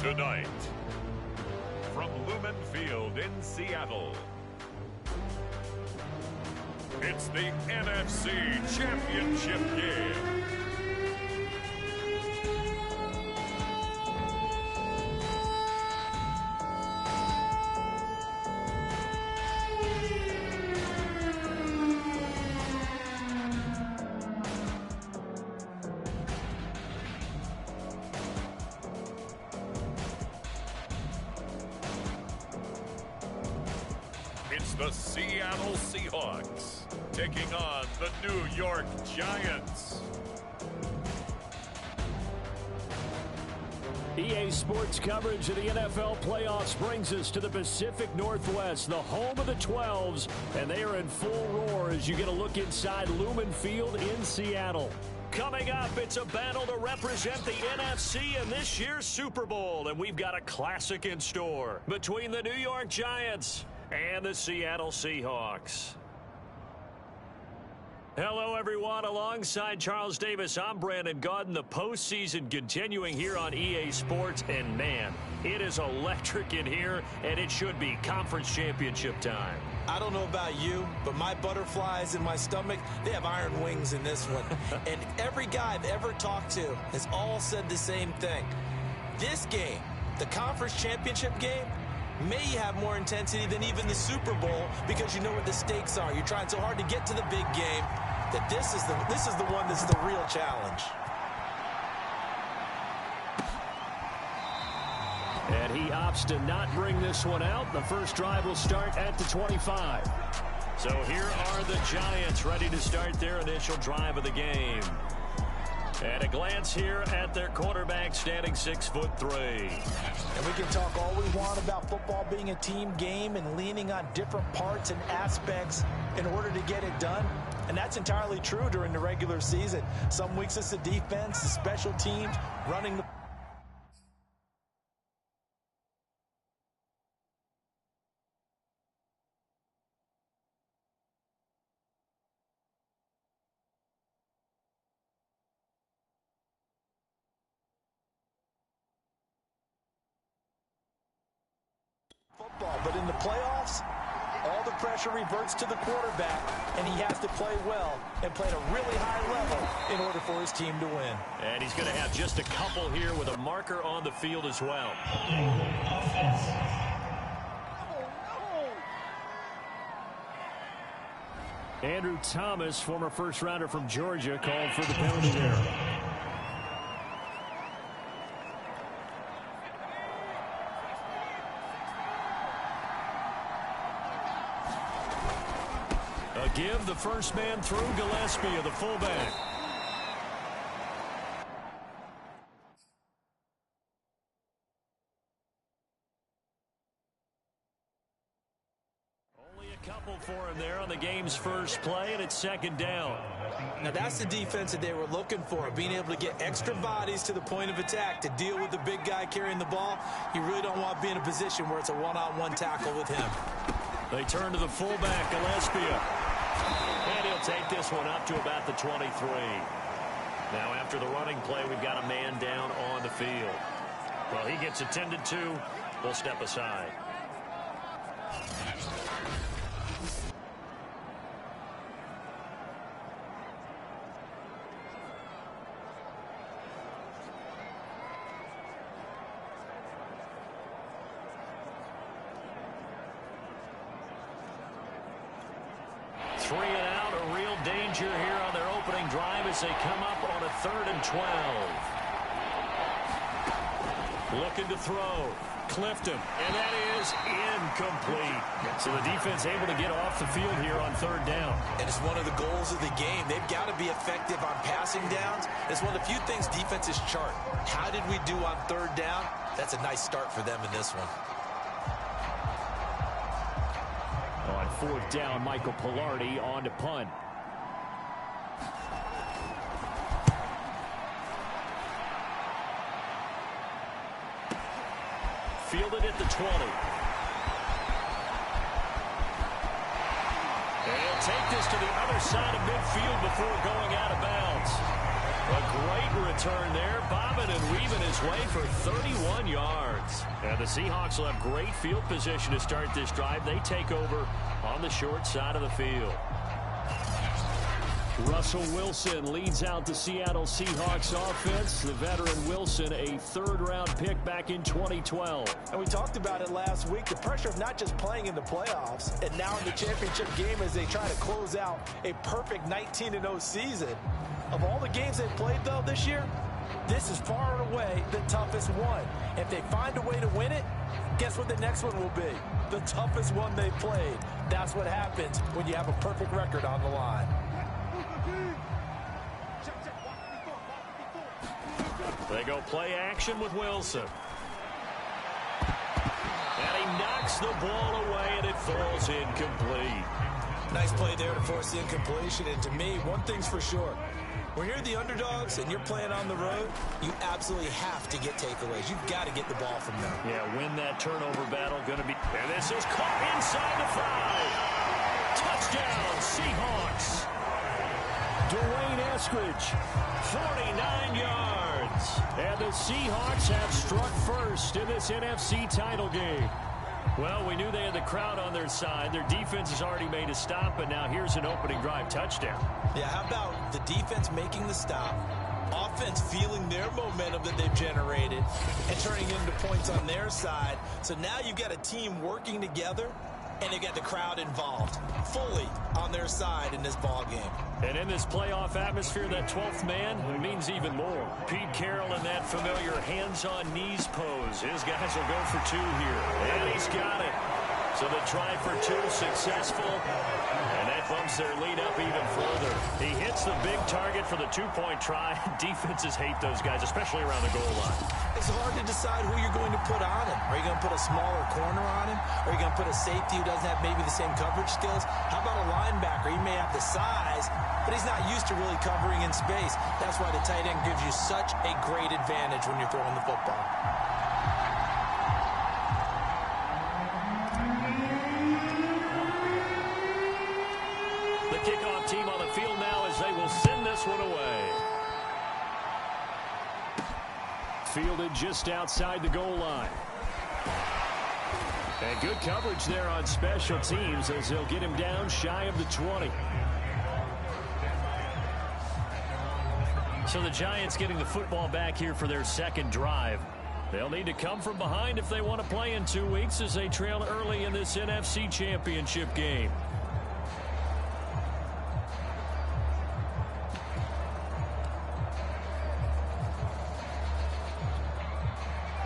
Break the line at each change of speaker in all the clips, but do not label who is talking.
Tonight, from Lumen Field in Seattle, it's the NFC Championship game. It's the Seattle Seahawks taking on the New York Giants.
EA Sports coverage of the NFL playoffs brings us to the Pacific Northwest, the home of the 12s, and they are in full roar as you get a look inside Lumen Field in Seattle. Coming up, it's a battle to represent the NFC in this year's Super Bowl, and we've got a classic in store between the New York Giants and the Seattle Seahawks. Hello, everyone. Alongside Charles Davis, I'm Brandon Gaudin. The postseason continuing here on EA Sports. And, man, it is electric in here, and it should be conference championship time.
I don't know about you, but my butterflies in my stomach, they have iron wings in this one. And every guy I've ever talked to has all said the same thing. This game, the conference championship game, may have more intensity than even the Super Bowl because you know what the stakes are. You're trying so hard to get to the big game that this is the one that's the real challenge.
And he opts to not bring this one out. The first drive will start at the 25. So here are the Giants ready to start their initial drive of the game. At a glance here at their quarterback, standing 6'3".
And we can talk all we want about football being a team game and leaning on different parts and aspects in order to get it done. And that's entirely true during the regular season. Some weeks it's the defense, the special teams, running the football. But in the playoffs, all the pressure reverts to the quarterback, and he has to play well and play at a really high level in order for his team to win.
And he's going to have just a couple here with a marker on the field as well. Andrew Thomas, former first-rounder from Georgia, called for the penalty there. A give, the first man through, Gillespie, the fullback. Only a couple for him there on the game's first play, and it's second down.
Now that's the defense that they were looking for, being able to get extra bodies to the point of attack to deal with the big guy carrying the ball. You really don't want to be in a position where it's a one-on-one tackle with him.
They turn to the fullback, Gillespie. And he'll take this one up to about the 23. Now, after the running play, we've got a man down on the field. Well, he gets attended to. We'll step aside. Three and out, a real danger here on their opening drive as they come up on a 3rd and 12. Looking to throw. Clifton, and that is incomplete. So the defense able to get off the field here on 3rd down.
And it's one of the goals of the game. They've got to be effective on passing downs. It's one of the few things defenses chart. How did we do on 3rd down? That's a nice start for them in this one.
On 4th down, Michael Pilardi on to punt. Fielded at the 20. And he'll take this to the other side of midfield before going out of bounds. A great return there, bobbing and weaving his way for 31 yards. And the Seahawks will have great field position to start this drive. They take over on the short side of the field. Russell Wilson leads out the Seattle Seahawks offense. The veteran Wilson, a third-round pick back in 2012.
And we talked about it last week, the pressure of not just playing in the playoffs and now in the championship game as they try to close out a perfect 19-0 season. Of all the games they've played, though, this year, this is far and away the toughest one. If they find a way to win it, guess what the next one will be? The toughest one they've played. That's what happens when you have a perfect record on the line.
They go play action with Wilson. And he knocks the ball away, and it falls incomplete.
Nice play there to force the incompletion. And to me, one thing's for sure. When you're the underdogs and you're playing on the road, you absolutely have to get takeaways. You've got to get the ball from them.
Yeah, win that turnover battle. Going to be. And this is caught inside the 5. Touchdown, Seahawks. Dwayne Eskridge, 49 yards. And the Seahawks have struck first in this NFC title game. Well, we knew they had the crowd on their side. Their defense has already made a stop, and now here's an opening drive touchdown.
Yeah, how about the defense making the stop, offense feeling their momentum that they've generated, and turning into points on their side. So now you've got a team working together, and they've got the crowd involved fully on their side in this ball game.
And in this playoff atmosphere, that 12th man means even more. Pete Carroll in that familiar hands-on knees pose. His guys will go for 2 here. And he's got it. So the try for 2 successful. And that bumps their lead up even further. He hits the big target for the 2-point try. Defenses hate those guys, especially around the goal line.
It's hard to decide who you're going to put on him. Are you going to put a smaller corner on him? Are you going to put a safety who doesn't have maybe the same coverage skills? How about a linebacker? He may have the size, but he's not used to really covering in space. That's why the tight end gives you such a great advantage when you're throwing the football.
The kickoff team on the field now as they will send this one away. Fielded just outside the goal line. And good coverage there on special teams as they'll get him down shy of the 20. So the Giants getting the football back here for their second drive. They'll need to come from behind if they want to play in 2 weeks as they trail early in this NFC Championship game.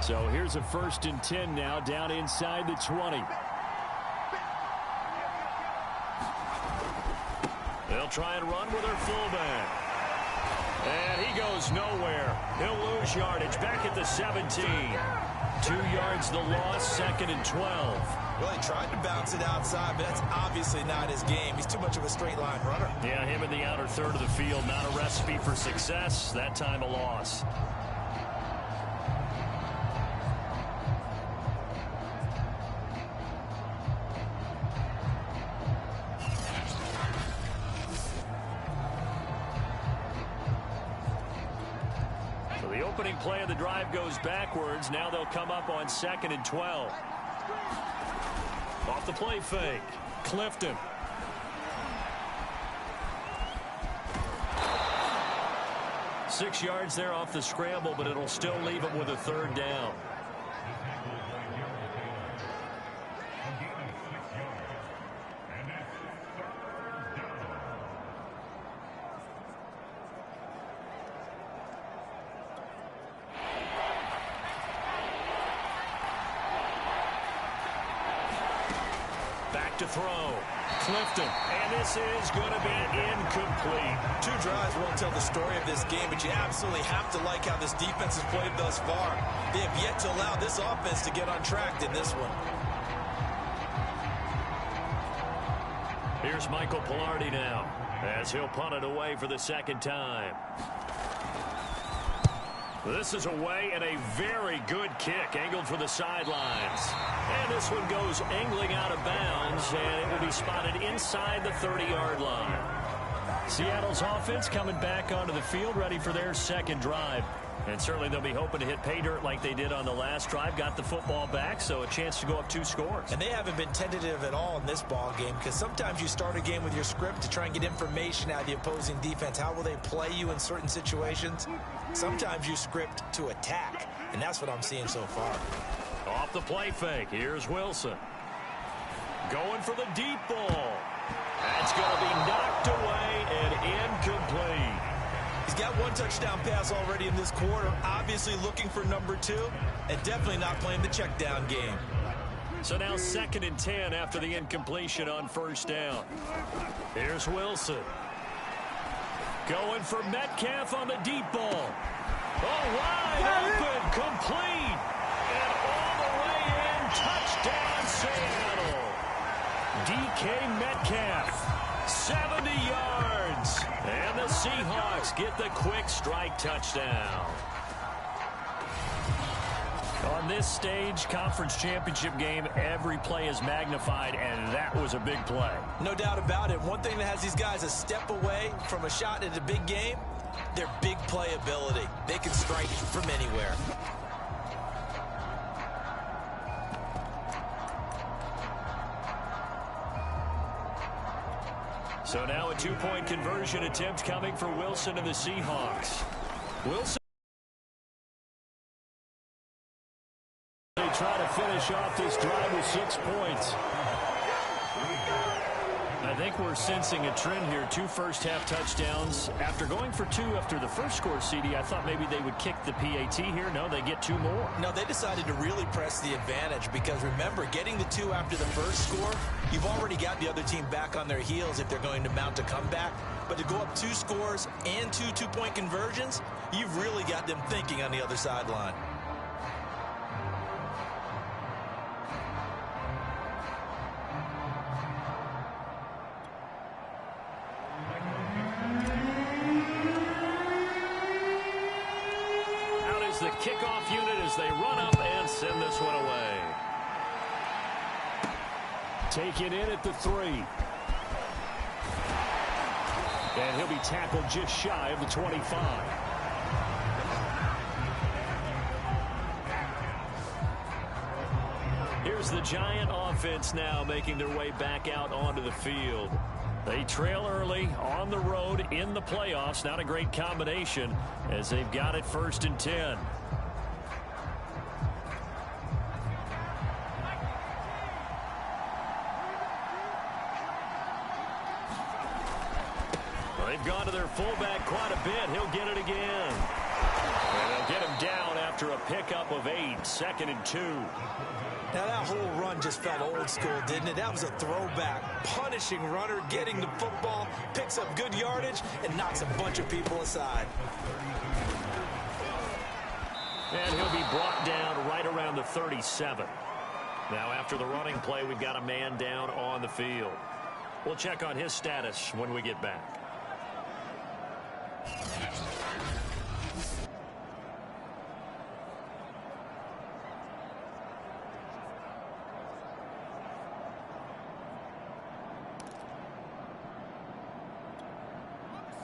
So here's a 1st and 10 now down inside the 20. They'll try and run with their fullback. And he goes nowhere. He'll lose yardage back at the 17. 2 yards the loss, 2nd and 12.
Well, he tried to bounce it outside, but that's obviously not his game. He's too much of a straight line runner.
Yeah, him in the outer third of the field. Not a recipe for success. That time a loss. Opening play of the drive goes backwards. Now they'll come up on 2nd and 12. Off the play fake. Clifton. Six yards there off the scramble, but it'll still leave him with a 3rd down. To throw. Clifton. And this is going to be incomplete.
2 drives won't tell the story of this game, but you absolutely have to like how this defense has played thus far. They have yet to allow this offense to get on track in this one.
Here's Michael Pilardi now as he'll punt it away for the 2nd time. This is away and a very good kick angled for the sidelines. And this one goes angling out of bounds, and it will be spotted inside the 30-yard line. Seattle's offense coming back onto the field, ready for their second drive. And certainly they'll be hoping to hit pay dirt like they did on the last drive. Got the football back, so a chance to go up 2 scores.
And they haven't been tentative at all in this ball game, because sometimes you start a game with your script to try and get information out of the opposing defense. How will they play you in certain situations? Sometimes you script to attack, and that's what I'm seeing so far.
Off the play fake, here's Wilson. Going for the deep ball. That's going to be knocked away and incomplete.
He's got 1 touchdown pass already in this quarter, obviously looking for number 2, and definitely not playing the check down game.
So now 2nd and 10 after the incompletion on 1st down. Here's Wilson. Going for Metcalf on the deep ball. Oh, wide open, complete, and all the way in, touchdown Seattle. DK Metcalf, 70 yards. And the Seahawks get the quick strike touchdown. On this stage, conference championship game, every play is magnified, and that was a big play.
No doubt about it. One thing that has these guys a step away from a shot at a big game, their big play ability. They can strike from anywhere.
So now a 2-point conversion attempt coming for Wilson and the Seahawks. Wilson. They try to finish off this drive with 6 points. I think we're sensing a trend here. 2 first-half touchdowns. After going for 2 after the first score, CD, I thought maybe they would kick the PAT here. No, they get 2 more.
No, they decided to really press the advantage because, remember, getting the 2 after the first score, you've already got the other team back on their heels if they're going to mount a comeback. But to go up 2 scores and 2 two-point conversions, you've really got them thinking on the other sideline.
The kickoff unit as they run up and send this one away. Taken in at the 3. And he'll be tackled just shy of the 25. Here's the Giant offense now making their way back out onto the field. They trail early on the road in the playoffs. Not a great combination as they've got it 1st and 10. Well, they've gone to their fullback quite a bit. He'll get it again. And they'll get him down after a pickup of 8. 2nd and 2.
Now, that whole run just felt old school, didn't it? That was a throwback. Punishing runner, getting the football, picks up good yardage, and knocks a bunch of people aside.
And he'll be brought down right around the 37. Now, after the running play, we've got a man down on the field. We'll check on his status when we get back.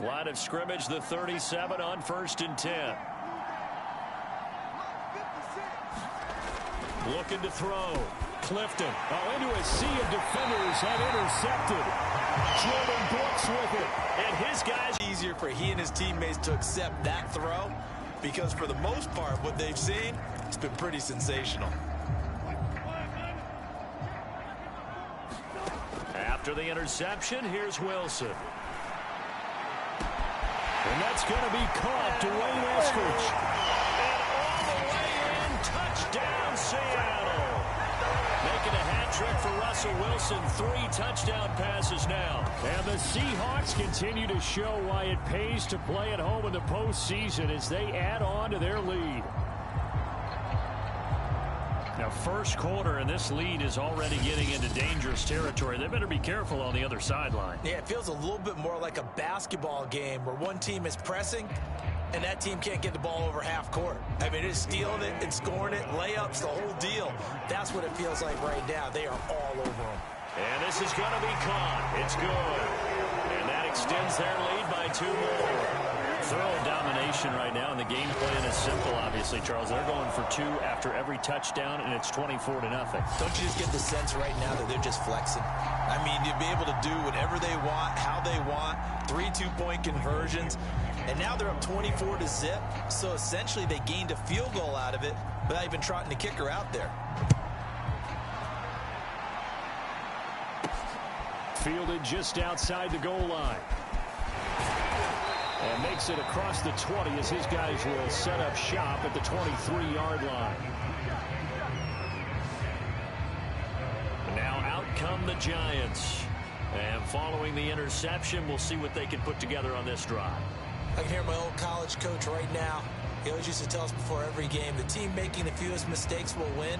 Line of scrimmage, the 37 on 1st and 10. Looking to throw. Clifton. Oh, into a sea of defenders and intercepted. Jordan Brooks with it. And his guys.
Easier for he and his teammates to accept that throw because for the most part, what they've seen, it's been pretty sensational.
After the interception, here's Wilson. And that's going to be caught. Dwayne Eskridge. And all the way in, touchdown Seattle. Making a hat trick for Russell Wilson. 3 touchdown passes now. And the Seahawks continue to show why it pays to play at home in the postseason as they add on to their lead. Now, first quarter, and this lead is already getting into dangerous territory. They better be careful on the other sideline.
Yeah, it feels a little bit more like a basketball game where one team is pressing and that team can't get the ball over half court. I mean, it's stealing it and scoring it, layups, the whole deal. That's what it feels like right now. They are all over them.
And this is going to be caught. It's good. And that extends their lead by 2 more. Thorough domination right now, and the game plan is simple, obviously, Charles. They're going for 2 after every touchdown, and it's 24-0.
Don't you just get the sense right now that they're just flexing? I mean, you'd be able to do whatever they want, how they want, 3 2-point conversions, and now they're up 24-0. So essentially, they gained a field goal out of it without even trotting the kicker out there.
Fielded just outside the goal line. And makes it across the 20 as his guys will set up shop at the 23-yard line. And now out come the Giants. And following the interception, we'll see what they can put together on this drive.
I can hear my old college coach right now. He always used to tell us before every game, the team making the fewest mistakes will win.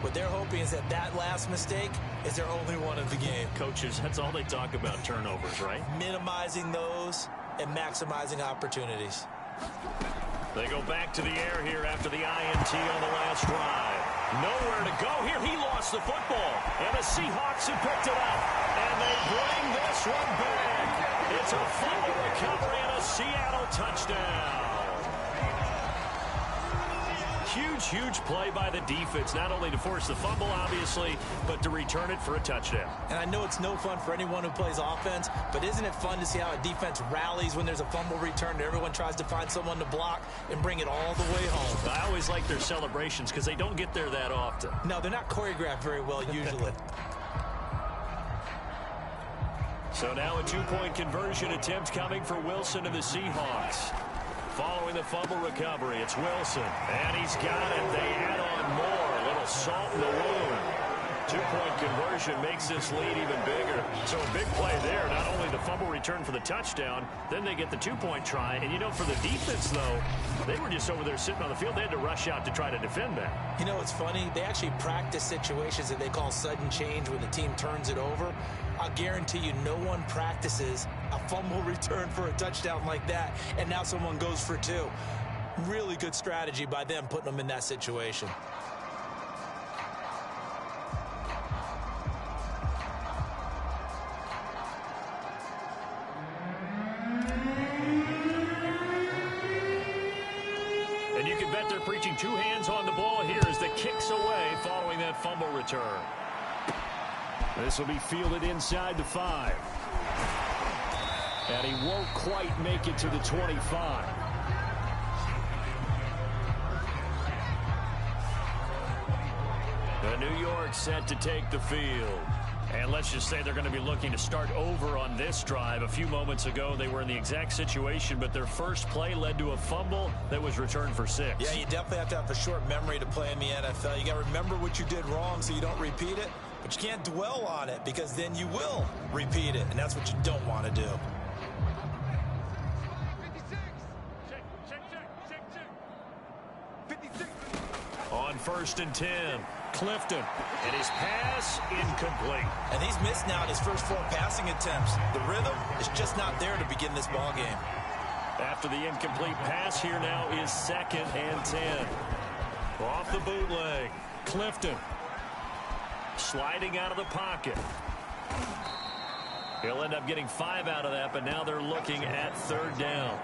What they're hoping is that last mistake is their only one of the game.
Coaches, that's all they talk about, turnovers, right?
Minimizing those and maximizing opportunities.
They go back to the air here after the INT on the last drive. Nowhere to go here. He lost the football. And the Seahawks have picked it up. And they bring this one back. It's a fumble recovery and a Seattle touchdown. Huge, huge play by the defense, not only to force the fumble, obviously, but to return it for a touchdown.
And I know it's no fun for anyone who plays offense, but isn't it fun to see how a defense rallies when there's a fumble return and everyone tries to find someone to block and bring it all the way home?
I always like their celebrations because they don't get there that often.
No, they're not choreographed very well usually.
So now a 2-point conversion attempt coming for Wilson and the Seahawks. Following the fumble recovery, it's Wilson. And he's got it. They add on more. A little salt in the wound. 2-point conversion makes this lead even bigger. So a big play there. Not only the fumble return for the touchdown, then they get the 2-point try. And, you know, for the defense, though, they were just over there sitting on the field. They had to rush out to try to defend that.
You know, it's funny. They actually practice situations that they call sudden change when the team turns it over. I'll guarantee you no one practices a fumble return for a touchdown like that, and now someone goes for 2. Really good strategy by them putting them in that situation.
And you can bet they're preaching 2 hands on the ball here as the kick's away following that fumble return. This will be fielded inside the 5. And he won't quite make it to the 25. The New York set to take the field. And let's just say they're going to be looking to start over on this drive. A few moments ago, they were in the exact situation, but their first play led to a fumble that was returned for 6.
Yeah, you definitely have to have a short memory to play in the NFL. You got to remember what you did wrong so you don't repeat it, but you can't dwell on it because then you will repeat it, and that's what you don't want to do.
On 1st and 10, Clifton, and his pass incomplete.
And he's missed now in his first 4 passing attempts. The rhythm is just not there to begin this ball game.
After the incomplete pass, here now is 2nd and 10. Off the bootleg, Clifton sliding out of the pocket. He'll end up getting 5 out of that, but now they're looking at 3rd down.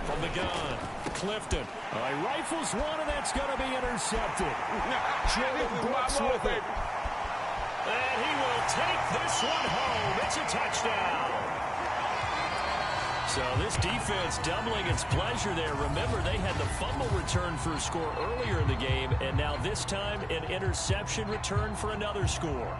From the gun, Clifton. He rifles one, and that's going to be intercepted. Jordan Brooks with it. And he will take this one home. It's a touchdown. So this defense doubling its pleasure there. Remember, they had the fumble return for a score earlier in the game, and now this time an interception return for another score.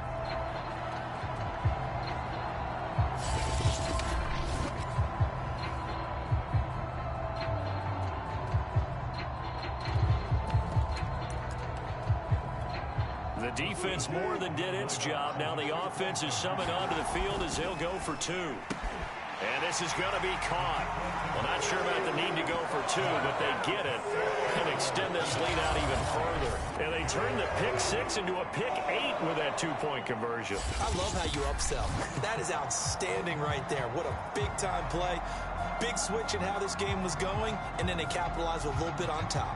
The defense more than did its job. Now the offense is summoned onto the field as they'll go for 2. And this is going to be caught. Well, not sure about the need to go for two, but they get it and extend this lead out even further. And they turn the pick 6 into a pick 8 with that two-point conversion.
I love how you upsell. That is outstanding right there. What a big-time play. Big switch in how this game was going, and then they capitalized with a little bit on top.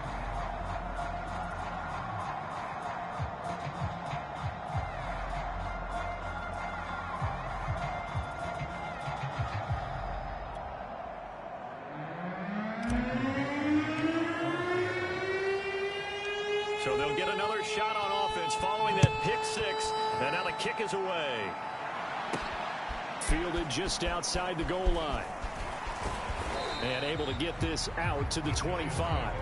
So they'll get another shot on offense following that pick 6. And now the kick is away. Fielded just outside the goal line. And able to get this out to the 25.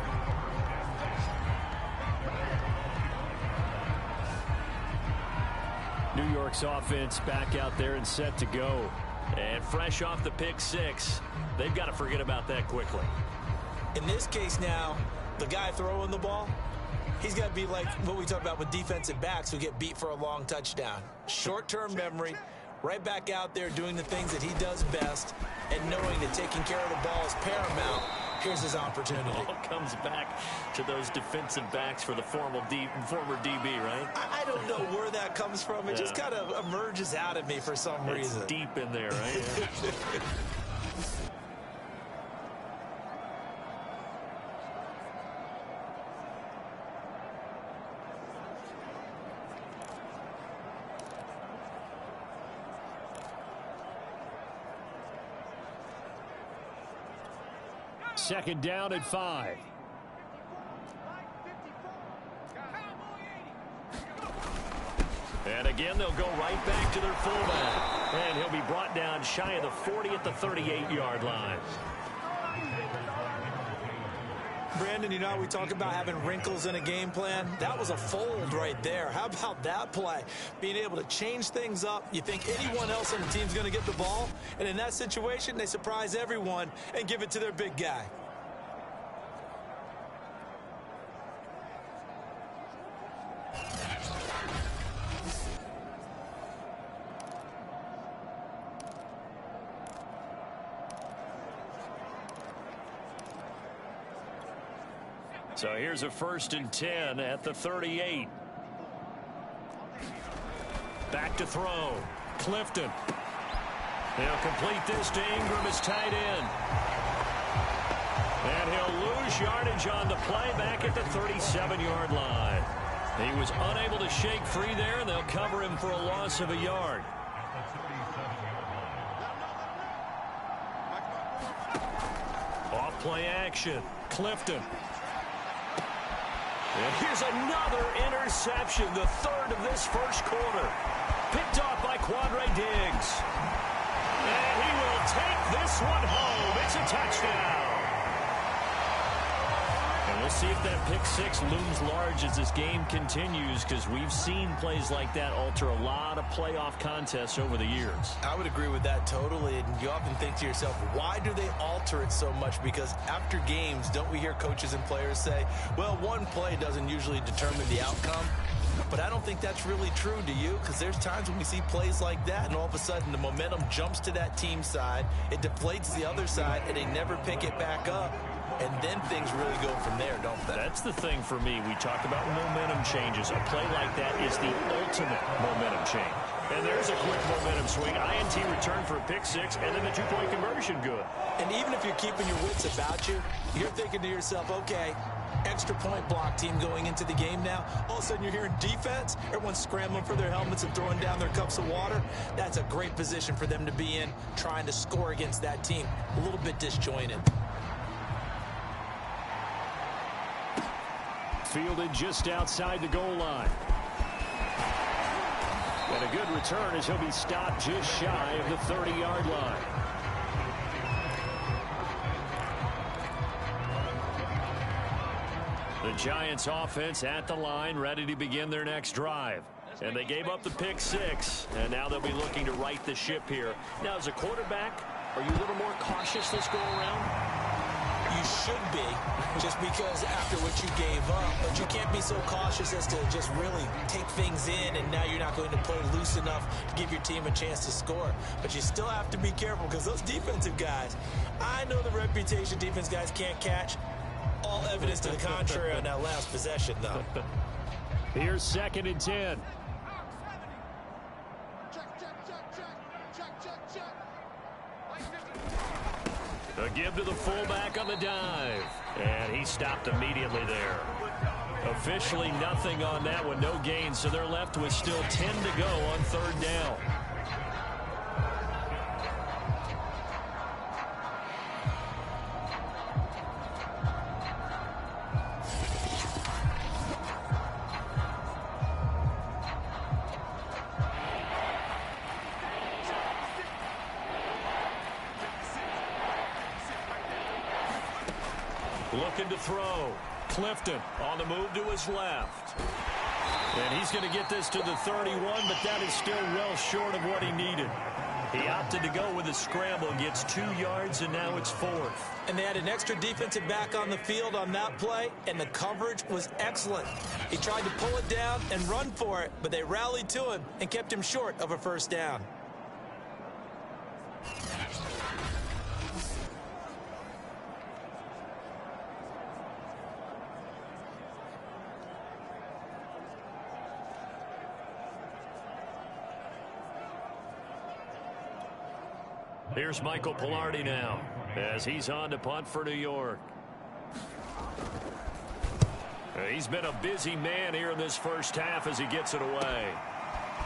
New York's offense back out there and set to go. And fresh off the pick 6, they've got to forget about that quickly.
In this case now, the guy throwing the ball, he's got to be like what we talk about with defensive backs who get beat for a long touchdown. Short-term memory, right back out there doing the things that he does best, and knowing that taking care of the ball is paramount. Here's his opportunity.
All comes back to those defensive backs for the former DB, right?
I don't know where that comes from. It just kind of emerges out of me for some reason.
It's deep in there, right? Second down at 5. And again, they'll go right back to their fullback. And he'll be brought down shy of the 40 at the 38-yard line.
Brandon, you know how we talk about having wrinkles in a game plan? That was a fold right there. How about that play? Being able to change things up. You think anyone else on the team's going to get the ball, and in that situation, they surprise everyone and give it to their big guy.
So here's a 1st and 10 at the 38. Back to throw. Clifton. He'll complete this to Ingram as tight end. And he'll lose yardage on the play back at the 37-yard line. He was unable to shake free there, and they'll cover him for a loss of a yard. Off play action. Clifton. And here's another interception, the 3rd of this first quarter. Picked off by Quandre Diggs. And he will take this one home. It's a touchdown. And we'll see if that pick 6 looms large as this game continues, because we've seen plays like that alter a lot of playoff contests over the years.
I would agree with that totally, and you often think to yourself, why do they alter it so much? Because after games, don't we hear coaches and players say, well, one play doesn't usually determine the outcome? But I don't think that's really true, do you? Because there's times when we see plays like that, and all of a sudden the momentum jumps to that team side, it deflates the other side, and they never pick it back up. And then things really go from there, don't they?
That's the thing for me. We talk about momentum changes. A play like that is the ultimate momentum change. And there's a quick momentum swing. INT return for a pick 6, and then the two-point conversion good.
And even if you're keeping your wits about you, you're thinking to yourself, okay, extra point block team going into the game now. All of a sudden you're hearing defense. Everyone's scrambling for their helmets and throwing down their cups of water. That's a great position for them to be in, trying to score against that team. A little bit disjointed.
Fielded just outside the goal line. And a good return as he'll be stopped just shy of the 30-yard line. The Giants offense at the line, ready to begin their next drive. And they gave up the pick 6, and now they'll be looking to right the ship here. Now, as a quarterback, are you a little more cautious this go around?
You should be, just because after what you gave up. But you can't be so cautious as to just really take things in, and now you're not going to play loose enough to give your team a chance to score. But you still have to be careful, because those defensive guys, I know the reputation defense guys can't catch. All evidence to the contrary on that last possession, though.
Here's 2nd and 10. A give to the fullback on the dive. And he stopped immediately there. Officially nothing on that one, no gain, so they're left with still 10 to go on 3rd down. Looking to throw. Clifton on the move to his left. And he's going to get this to the 31, but that is still well short of what he needed. He opted to go with a scramble, gets 2 yards, and now it's 4th.
And they had an extra defensive back on the field on that play, and the coverage was excellent. He tried to pull it down and run for it, but they rallied to him and kept him short of a 1st down.
Here's Michael Pilardi now as he's on to punt for New York. He's been a busy man here in this first half as he gets it away.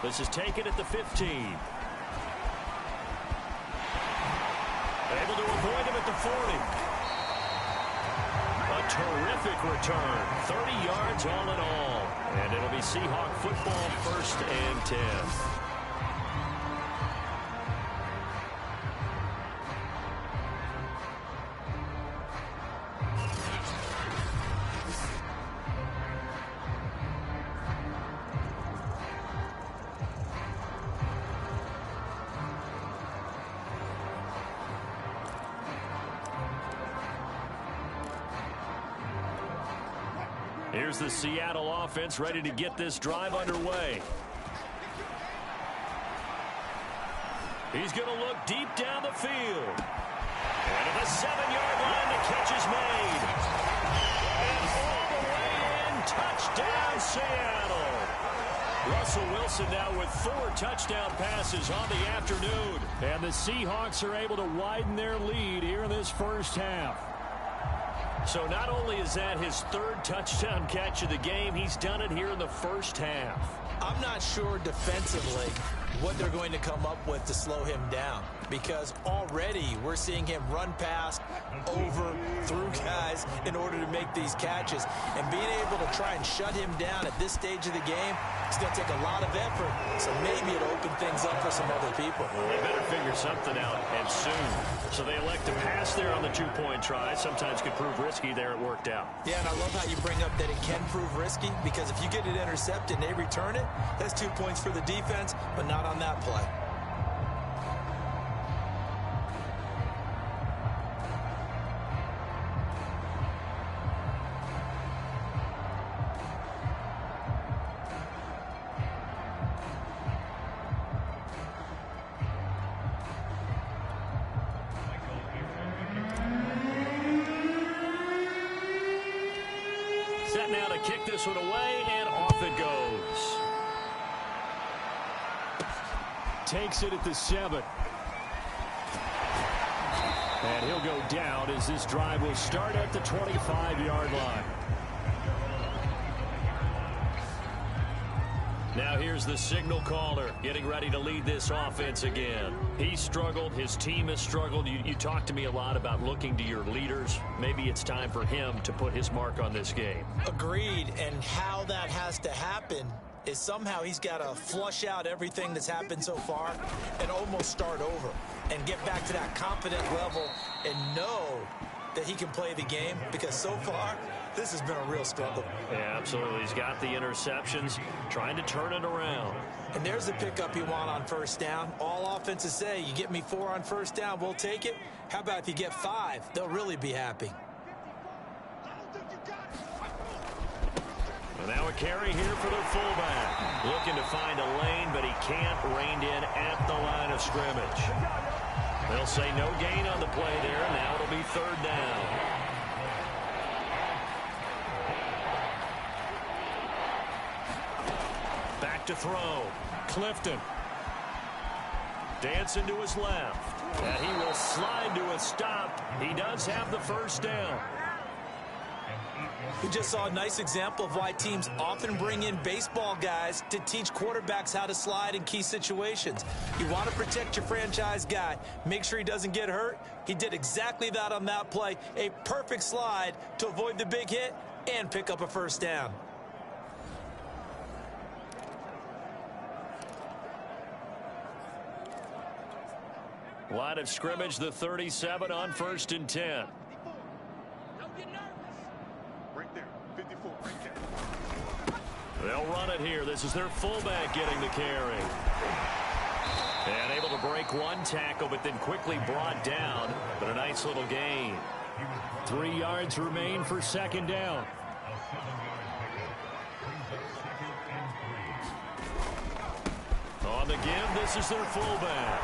This is taken at the 15. Able to avoid him at the 40. A terrific return. 30 yards all in all. And it'll be Seahawk football, 1st and 10. Here's the Seattle offense ready to get this drive underway. He's going to look deep down the field. And at the 7-yard line, the catch is made. And all the way in, touchdown Seattle. Russell Wilson now with 4 touchdown passes on the afternoon. And the Seahawks are able to widen their lead here in this first half. So not only is that his 3rd touchdown catch of the game, he's done it here in the first half.
I'm not sure defensively what they're going to come up with to slow him down, because already we're seeing him run past, over, through guys in order to make these catches. And being able to try and shut him down at this stage of the game, it's going to take a lot of effort. So maybe it'll open things up for some other people.
Well, they better figure something out, and soon. So they elect to pass there on the 2-point try. Sometimes could prove risky. There it worked out.
Yeah, and I love how you bring up that it can prove risky, because if you get it intercepted and they return it, that's 2 points for the defense, but not on that play.
Set now to kick this one away, and off it goes. Takes it at the 7. And he'll go down as this drive will start at the 25-yard line. Now here's the signal caller getting ready to lead this offense again. He struggled. His team has struggled. You talked to me a lot about looking to your leaders. Maybe it's time for him to put his mark on this game.
Agreed. And how that has to happen is somehow he's got to flush out everything that's happened so far and almost start over and get back to that confident level and know that he can play the game, because so far this has been a real struggle.
Yeah, absolutely. He's got the interceptions, trying to turn it around.
And there's the pickup you want on 1st down. All offenses say, you get me 4 on 1st down, we'll take it. How about if you get 5? They'll really be happy.
And now a carry here for their fullback. Looking to find a lane, but he can't. Reined in at the line of scrimmage. They'll say no gain on the play there. Now it'll be third down. Back to throw. Clifton. Dancing to his left. And he will slide to a stop. He does have the first down.
We just saw a nice example of why teams often bring in baseball guys to teach quarterbacks how to slide in key situations. You want to protect your franchise guy. Make sure he doesn't get hurt. He did exactly that on that play. A perfect slide to avoid the big hit and pick up a first down.
Line of scrimmage, the 37 on 1st and 10. They'll run it here. This is their fullback getting the carry. And able to break one tackle, but then quickly brought down. But a nice little gain. 3 yards remain for second down. On the give, this is their fullback.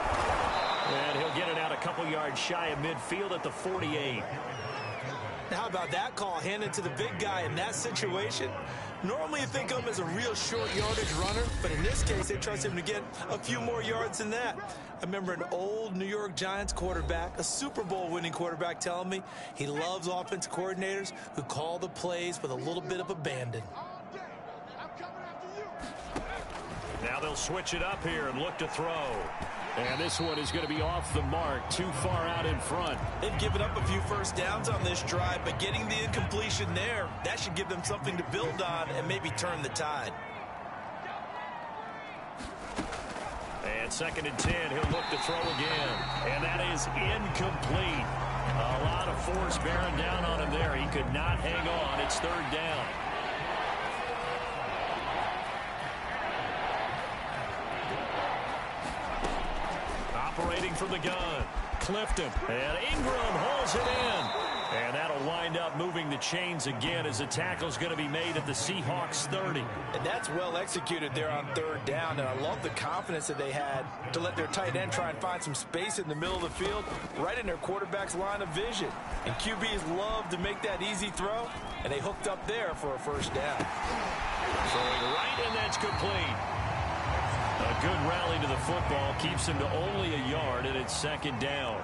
And he'll get it out a couple yards shy of midfield at the 48.
How about that call handed to the big guy in that situation? Normally you think of him as a real short yardage runner, but in this case they trust him to get a few more yards than that. I remember an old New York Giants quarterback, a Super Bowl winning quarterback, telling me he loves offense coordinators who call the plays with a little bit of abandon.
Now they'll switch it up here and look to throw. And this one is going to be off the mark, too far out in front.
They've given up a few first downs on this drive, but getting the incompletion there, that should give them something to build on and maybe turn the tide.
And 2nd and 10, he'll look to throw again. And that is incomplete. A lot of force bearing down on him there. He could not hang on. It's 3rd down. Operating from the gun. Clifton. And Ingram hauls it in. And that'll wind up moving the chains again as the tackle's going to be made at the Seahawks 30.
And that's well executed there on 3rd down. And I love the confidence that they had to let their tight end try and find some space in the middle of the field, right in their quarterback's line of vision. And QBs love to make that easy throw, and they hooked up there for a first down.
Throwing right, and that's complete. A good rally to the football keeps him to only a yard, and it's 2nd down.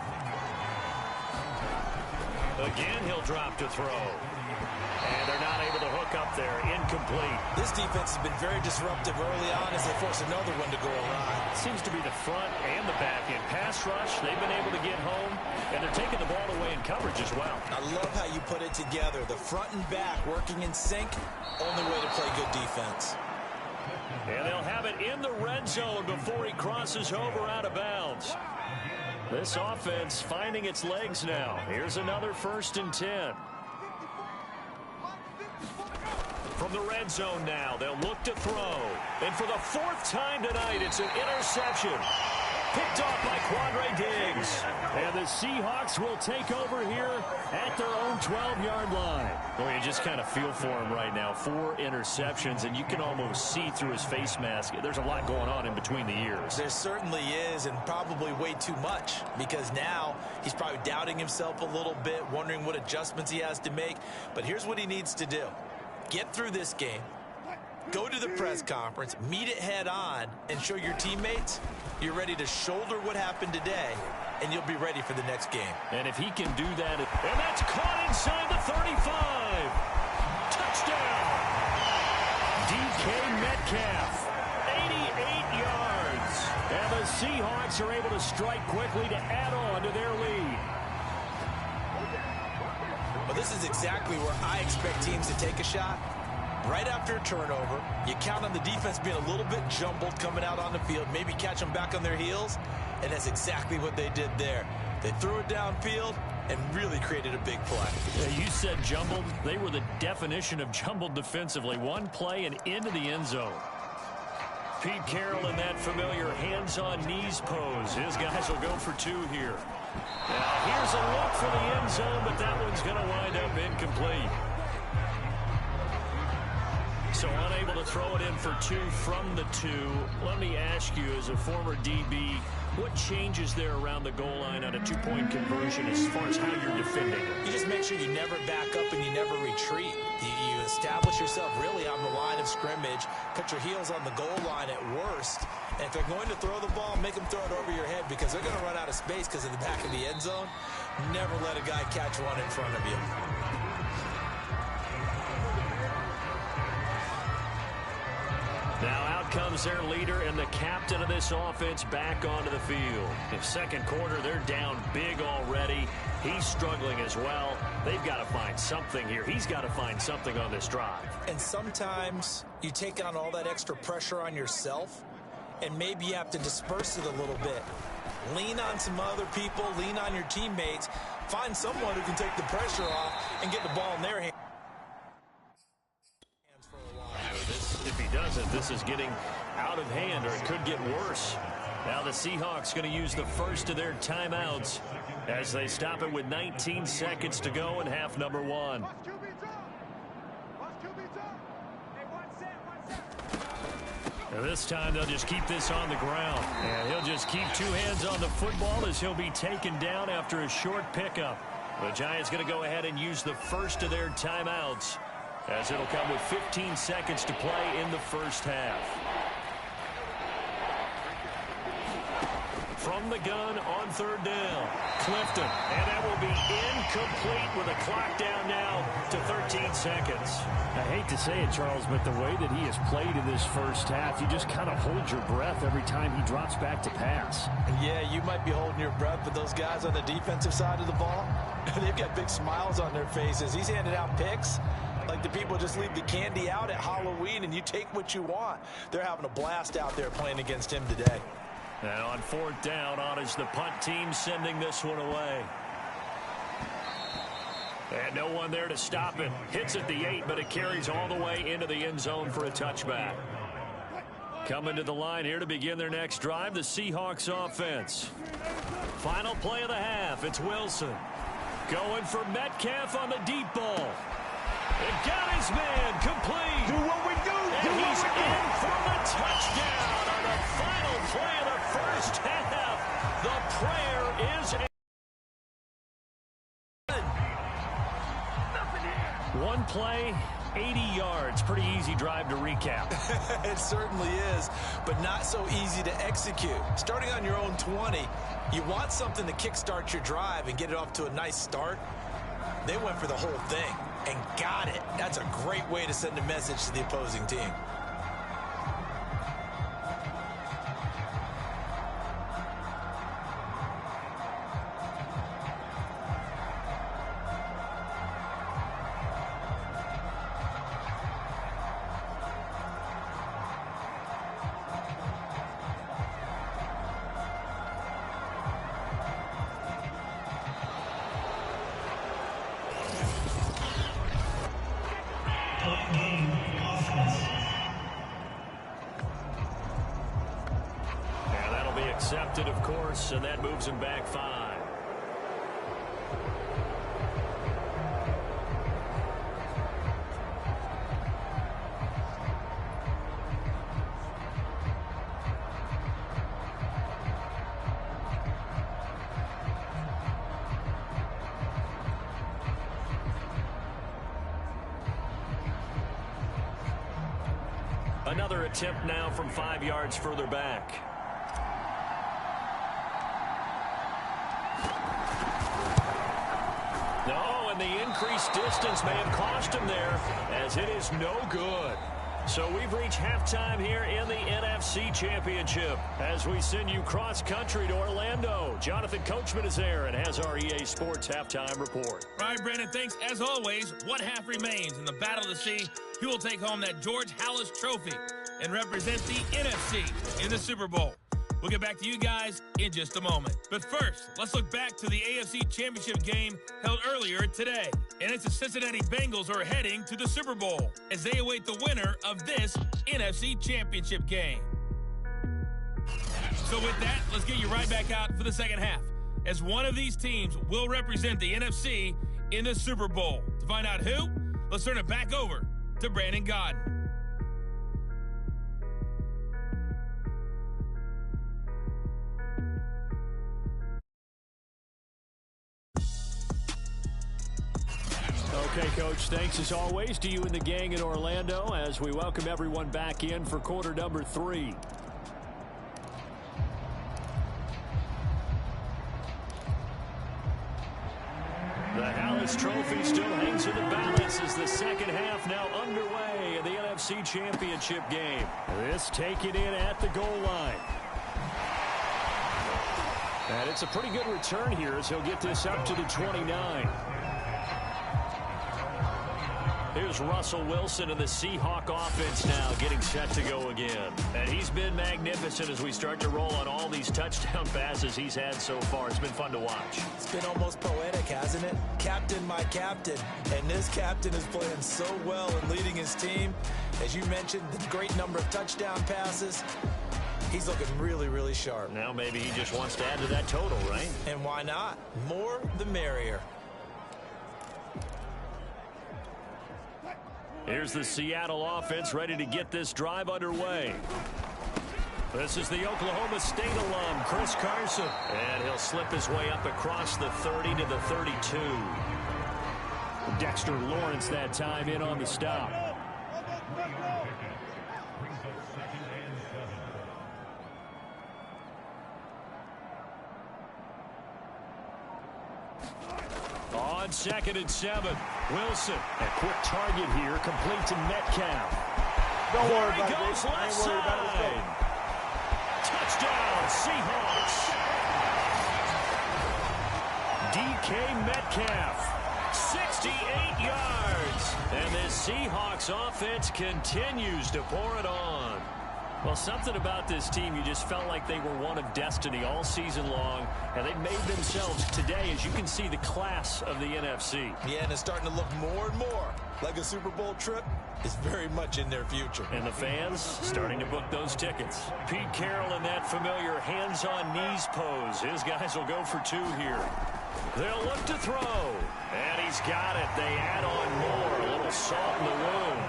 Again, he'll drop to throw. And they're not able to hook up there. Incomplete.
This defense has been very disruptive early on as they force another one to go awry.
Seems to be the front and the back end. Pass rush, they've been able to get home, and they're taking the ball away in coverage as well.
I love how you put it together. The front and back working in sync. Only way to play good defense.
And they'll have it in the red zone before he crosses over out of bounds. This offense finding its legs now. Here's another 1st and 10. From the red zone now, they'll look to throw. And for the 4th time tonight, it's an interception. Picked off by Quandre Diggs. And the Seahawks will take over here at their own 12-yard line. Well, you just kind of feel for him right now. 4 interceptions, and you can almost see through his face mask. There's a lot going on in between the ears.
There certainly is, and probably way too much, because now he's probably doubting himself a little bit, wondering what adjustments he has to make. But here's what he needs to do. Get through this game, go to the press conference, meet it head on, and show your teammates you're ready to shoulder what happened today, and you'll be ready for the next game.
And if he can do that, and that's caught inside the 35. Touchdown. DK Metcalf, 88 yards. And the Seahawks are able to strike quickly to add on to their lead.
Well, this is exactly where I expect teams to take a shot. Right after a turnover, you count on the defense being a little bit jumbled coming out on the field, maybe catch them back on their heels, and that's exactly what they did there. They threw it downfield and really created a big play.
Yeah, you said jumbled. They were the definition of jumbled defensively. One play and into the end zone. Pete Carroll in that familiar hands-on knees pose. His guys will go for 2 here. Now, here's a look for the end zone, but that one's going to wind up incomplete. So unable to throw it in for 2 from the 2. Let me ask you, as a former DB, what changes there around the goal line on a 2-point conversion as far as how you're defending it?
You just make sure you never back up and you never retreat. You establish yourself really on the line of scrimmage, put your heels on the goal line at worst, and if they're going to throw the ball, make them throw it over your head because they're going to run out of space because of the back of the end zone. Never let a guy catch one in front of you.
Now out comes their leader and the captain of this offense back onto the field. In second quarter, they're down big already. He's struggling as well. They've got to find something here. He's got to find something on this drive.
And sometimes you take on all that extra pressure on yourself, and maybe you have to disperse it a little bit. Lean on some other people. Lean on your teammates. Find someone who can take the pressure off and get the ball in their hands.
If he doesn't, this is getting out of hand, or it could get worse. Now the Seahawks going to use the first of their timeouts as they stop it with 19 seconds to go in half number 1. Now this time they'll just keep this on the ground. And he'll just keep 2 hands on the football as he'll be taken down after a short pickup. The Giants going to go ahead and use the first of their timeouts, as it'll come with 15 seconds to play in the first half. From the gun on 3rd down, Clifton. And that will be incomplete with a clock down now to 13 seconds.
I hate to say it, Charles, but the way that he has played in this first half, you just kind of hold your breath every time he drops back to pass.
Yeah, you might be holding your breath, but those guys on the defensive side of the ball, they've got big smiles on their faces. He's handed out picks like the people just leave the candy out at Halloween and you take what you want. They're having a blast out there playing against him today.
And on 4th down, on is the punt team sending this one away. And no one there to stop it. Hits at the 8, but it carries all the way into the end zone for a touchback. Coming to the line here to begin their next drive, the Seahawks offense. Final play of the half, it's Wilson. Going for Metcalf on the deep ball. It got his man complete.
Do what we do.
And he's in for the touchdown on the final play of the first half. The prayer is one play, 80 yards. Pretty easy drive to recap.
It certainly is, but not so easy to execute. Starting on your own 20, you want something to kickstart your drive and get it off to a nice start. They went for the whole thing and got it. That's a great way to send a message to the opposing team.
Accepted, of course, and that moves him back 5. Another attempt now from 5 yards further back. No, and the increased distance may have cost him there, as it is no good. So we've reached halftime here in the NFC Championship as we send you cross-country to Orlando. Jonathan Coachman is there and has our EA Sports halftime report.
All right, Brandon, thanks. As always, one half remains in the battle to see who will take home that George Halas Trophy and represent the NFC in the Super Bowl. We'll get back to you guys in just a moment. But first, let's look back to the AFC Championship game held earlier today. And it's the Cincinnati Bengals who are heading to the Super Bowl as they await the winner of this NFC Championship game. So with that, let's get you right back out for the second half, as one of these teams will represent the NFC in the Super Bowl. To find out who, let's turn it back over to Brandon Gaudin.
Okay, Coach, thanks as always to you and the gang in Orlando as we welcome everyone back in for quarter number 3. The Hallis Trophy still hangs in the balance as the second half now underway in the NFC Championship game. This taken in at the goal line. And it's a pretty good return here as he'll get this up to the 29. Here's Russell Wilson and the Seahawk offense now getting set to go again. And he's been magnificent as we start to roll on all these touchdown passes he's had so far. It's been fun to watch.
It's been almost poetic, hasn't it? Captain, my captain. And this captain is playing so well and leading his team. As you mentioned, the great number of touchdown passes. He's looking really, really sharp.
Now maybe he just wants to add to that total, right?
And why not? More the merrier.
Here's the Seattle offense ready to get this drive underway. This is the Oklahoma State alum, Chris Carson. And he'll slip his way up across the 30 to the 32. Dexter Lawrence that time in on the stop. On 2nd and 7, Wilson. A quick target here, complete to Metcalf.
Don't worry about
it. Goes left side. Touchdown, Seahawks. DK Metcalf, 68 yards. And this Seahawks offense continues to pour it on. Well, something about this team, you just felt like they were one of destiny all season long, and they made themselves today, as you can see, the class of the NFC.
Yeah, and it's starting to look more and more like a Super Bowl trip is very much in their future.
And the fans starting to book those tickets. Pete Carroll in that familiar hands-on-knees pose. His guys will go for 2 here. They'll look to throw, and he's got it. They add on more, a little salt in the wound.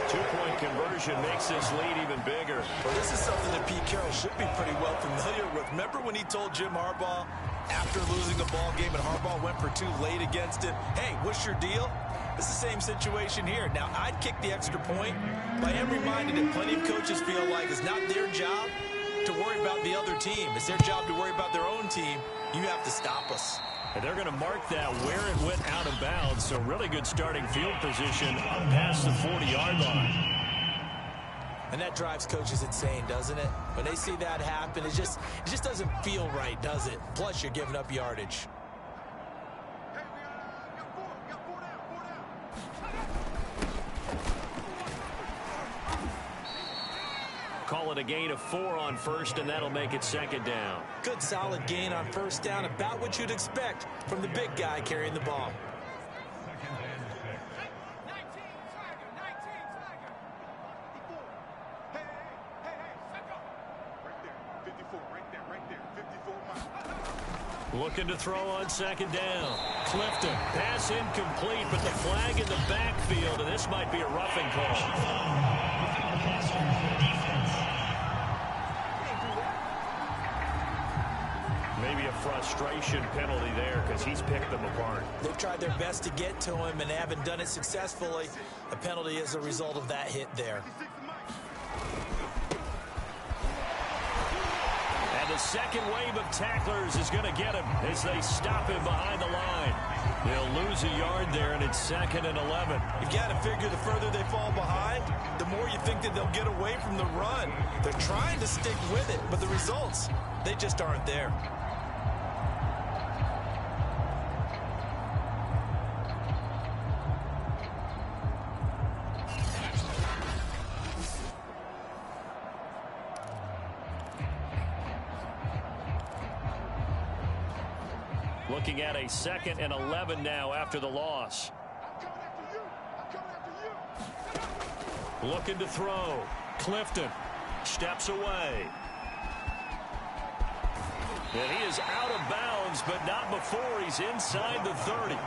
2-point conversion makes this lead even bigger.
Well, this is something that Pete Carroll should be pretty well familiar with. Remember when he told Jim Harbaugh after losing a ball game and Harbaugh went for 2 late against him, hey, what's your deal? It's the same situation here. Now, I'd kick the extra point, but I am reminded that plenty of coaches feel like it's not their job to worry about the other team. It's their job to worry about their own team. You have to stop us.
And they're going to mark that where it went out of bounds. So really good starting field position up past the 40-yard line.
And that drives coaches insane, doesn't it? When they see that happen, it just doesn't feel right, does it? Plus, you're giving up yardage.
Call it a gain of 4 on first, and that'll make it 2nd down.
Good solid gain on first down, about what you'd expect from the big guy carrying the ball.
Looking to throw on 2nd down. Clifton, pass incomplete, but the flag in the backfield, and this might be a roughing call. Maybe a frustration penalty there because he's picked them apart.
They've tried their best to get to him and they haven't done it successfully. A penalty is a result of that hit there.
And the second wave of tacklers is going to get him as they stop him behind the line. They'll lose a yard there, and it's 2nd and 11.
You've got to figure the further they fall behind, the more you think that they'll get away from the run. They're trying to stick with it, but the results, they just aren't there.
Looking at a 2nd and 11 now after the loss. Looking to throw. Clifton steps away. And he is out of bounds, but not before he's inside the 30.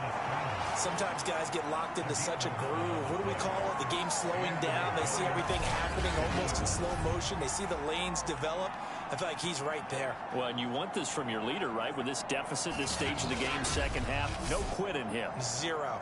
Sometimes guys get locked into such a groove. What do we call it? The game slowing down. They see everything happening almost in slow motion. They see the lanes develop. I feel like he's right there.
Well, and you want this from your leader, right? With this deficit, this stage of the game, second half, no quit in him.
0.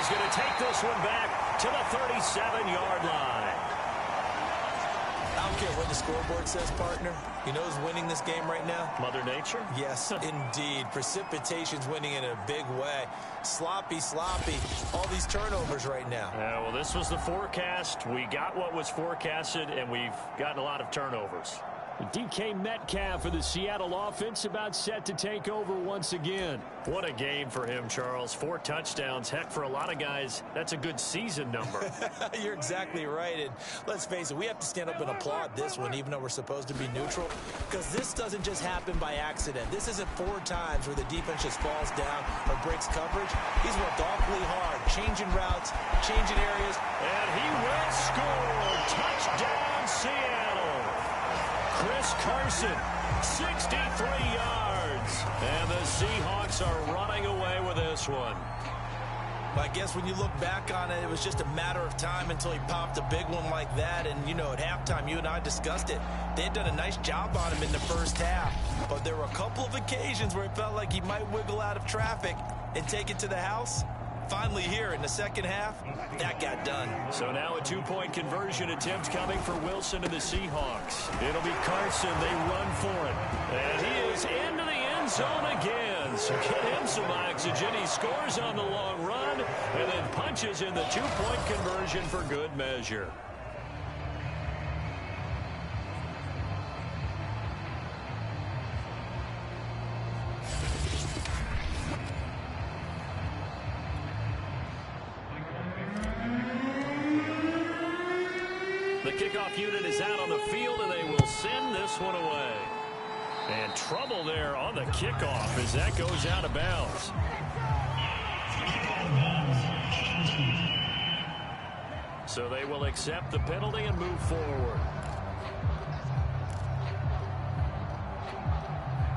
he's going to take this one back to the 37-yard line.
I don't care what the scoreboard says, partner. You know who's winning this game right now?
Mother Nature?
Yes, indeed. Precipitation's winning in a big way. Sloppy. All these turnovers right now.
Well, this was the forecast. We got what was forecasted, and we've gotten a lot of turnovers. DK Metcalf for the Seattle offense about set to take over once again. What a game for him, Charles. 4 touchdowns. Heck, for a lot of guys, that's a good season number.
You're exactly right. And let's face it, we have to stand up and applaud this one, even though we're supposed to be neutral, because this doesn't just happen by accident. This isn't 4 times where the defense just falls down or breaks coverage. He's worked awfully hard, changing routes, changing areas.
And he will score. Touchdown, Seattle. Chris Carson, 63 yards. And the Seahawks are running away with this one.
I guess when you look back on it, it was just a matter of time until he popped a big one like that. And, you know, at halftime, you and I discussed it. They had done a nice job on him in the first half. But there were a couple of occasions where it felt like he might wiggle out of traffic and take it to the house. Finally here in the second half, that got done.
So now a 2-point conversion attempt coming for Wilson and the Seahawks. It'll be Carson. They run for it. And he is into the end zone again. So get him some oxygen. He scores on the long run and then punches in the 2-point conversion for good measure. The kickoff unit is out on the field, and they will send this one away. And trouble there on the kickoff as that goes out of bounds. So they will accept the penalty and move forward.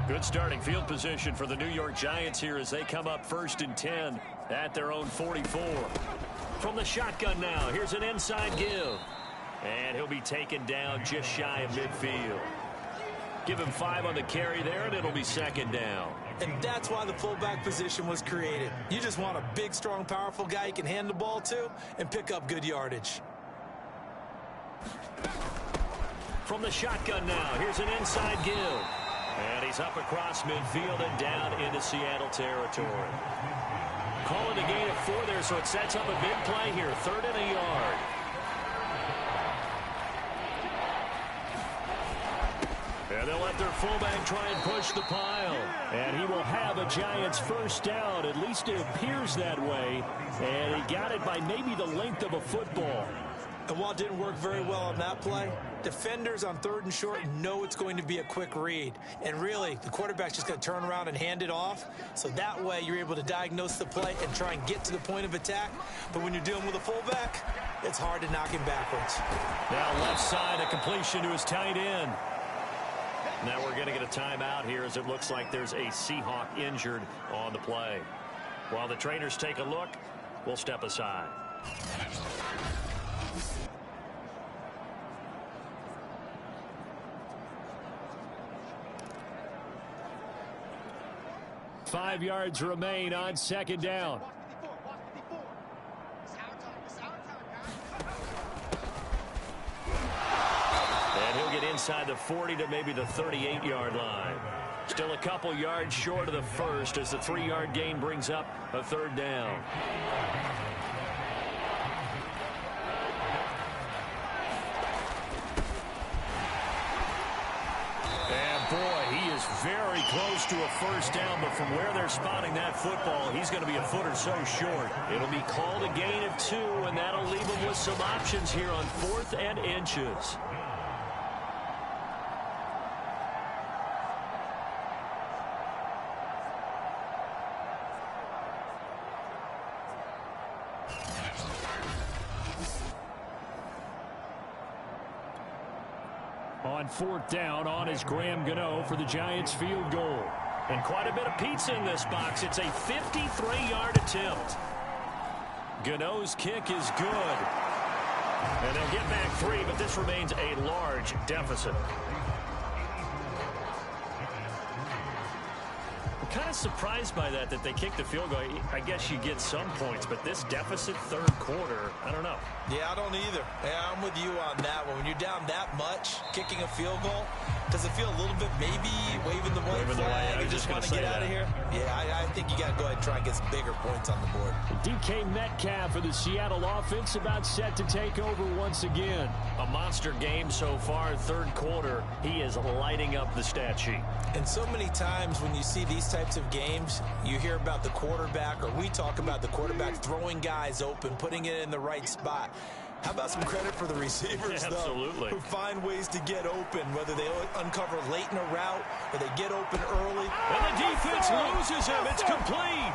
Good starting field position for the New York Giants here as they come up 1st and 10 at their own 44. From the shotgun now, here's an inside give. And he'll be taken down just shy of midfield. Give him 5 on the carry there, and it'll be 2nd down.
And that's why the fullback position was created. You just want a big, strong, powerful guy you can hand the ball to and pick up good yardage.
From the shotgun now, here's an inside give. And he's up across midfield and down into Seattle territory. Calling a gain of 4 there, so it sets up a big play here. 3rd and a yard. And they'll let their fullback try and push the pile. And he will have a Giants first down. At least it appears that way. And he got it by maybe the length of a football.
And while it didn't work very well on that play, defenders on 3rd and short know it's going to be a quick read. And really, the quarterback's just going to turn around and hand it off. So that way, you're able to diagnose the play and try and get to the point of attack. But when you're dealing with a fullback, it's hard to knock him backwards.
Now left side, a completion to his tight end. Now we're going to get a timeout here as it looks like there's a Seahawk injured on the play. While the trainers take a look, we'll step aside. Five yards remain on 2nd down. Inside the 40 to maybe the 38-yard line. Still a couple yards short of the first as the 3-yard gain brings up a 3rd down. And boy, he is very close to a first down, but from where they're spotting that football, he's going to be a foot or so short. It'll be called a gain of 2, and that'll leave him with some options here on 4th and inches. On 4th down, on is Graham Gano for the Giants field goal. And quite a bit of pizza in this box. It's a 53-yard attempt. Gano's kick is good. And they'll get back 3, but this remains a large deficit.
kind of surprised by that they kicked the field goal. I guess you get some points, but this deficit third quarter, I don't know.
Yeah, I don't either. Yeah, I'm with you on that one. When you're down that much, kicking a field goal, does it feel a little bit maybe waving the white flag and just want to get out of here? Yeah, I think you got to go ahead and try and get some bigger points on the board.
DK Metcalf for the Seattle offense about set to take over once again.
A monster game so far, third quarter. He is lighting up the stat sheet.
And so many times when you see these types of games, you hear about the quarterback, or we talk about the quarterback throwing guys open, putting it in the right spot. How about some credit for the receivers, though,
absolutely,
who find ways to get open, whether they uncover late in a route or they get open early.
And the defense loses him. It's complete.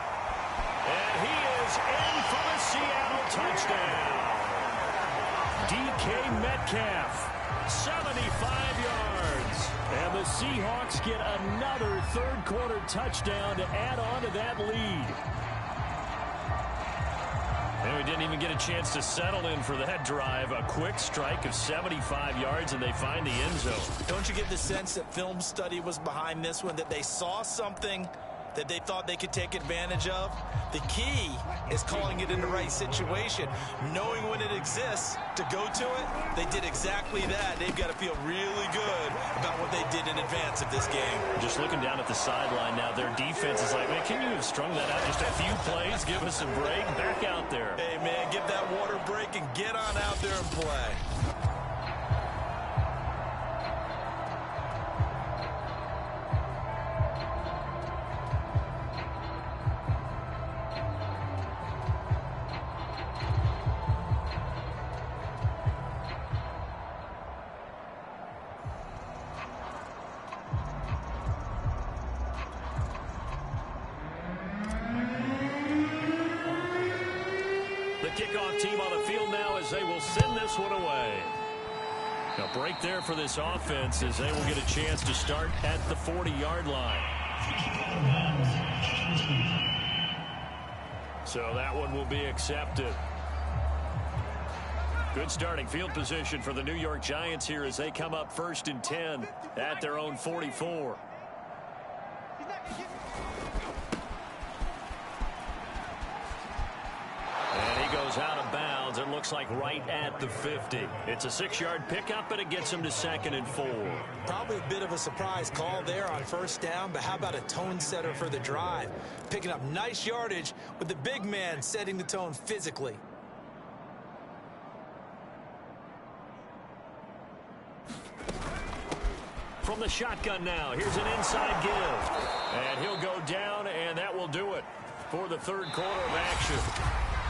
And he is in for the Seattle touchdown. DK Metcalf, 75 yards. And the Seahawks get another third quarter touchdown to add on to that lead.
And we didn't even get a chance to settle in for that drive. A quick strike of 75 yards, and they find the end zone.
Don't you get the sense that film study was behind this one, that they saw something that they thought they could take advantage of? The key is calling it in the right situation, knowing when it exists to go to it. They did exactly that. They've got to feel really good about what they did in advance of this game.
Just looking down at the sideline now, their defense is like, man, can you have strung that out just a few plays? Give us a break. Back out there.
Hey, man, give that water break and get on out there and play.
Kickoff team on the field now as they will send this one away. A break there for this offense as they will get a chance to start at the 40-yard line. So that one will be accepted. Good starting field position for the New York Giants here as they come up 1st and 10 at their own 44. Goes out of bounds. It looks like right at the 50. It's a 6-yard pickup, and it gets him to 2nd and 4.
Probably a bit of a surprise call there on first down, but how about a tone setter for the drive? Picking up nice yardage with the big man setting the tone physically.
From the shotgun now, here's an inside give. And he'll go down, and that will do it for the third quarter of action.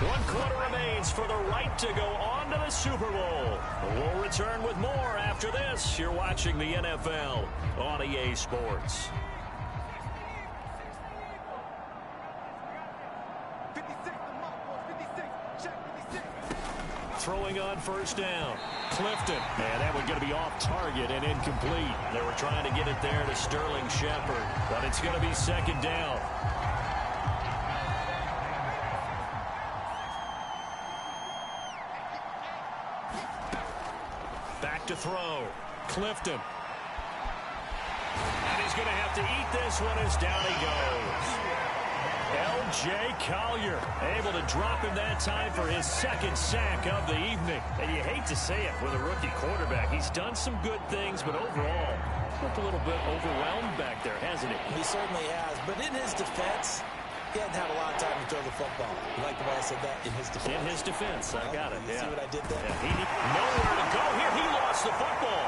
1 quarter remains for the right to go on to the Super Bowl. We'll return with more after this. You're watching the NFL on EA Sports. Throwing on first down. Clifton. And that one going to be off target and incomplete. They were trying to get it there to Sterling Shepard, but it's going to be 2nd down. To throw. Clifton. And he's going to have to eat this one as down he goes. L.J. Collier able to drop him that time for his 2nd sack of the evening. And you hate to say it with a rookie quarterback. He's done some good things, but overall, looked a little bit overwhelmed back there, hasn't he?
He certainly has. But in his defense, he hadn't had a lot of time to throw the football. You like the way I said that? In his defense.
In his defense. I got it.
You see what I did there?
Yeah, he nowhere to go here. He lost the football.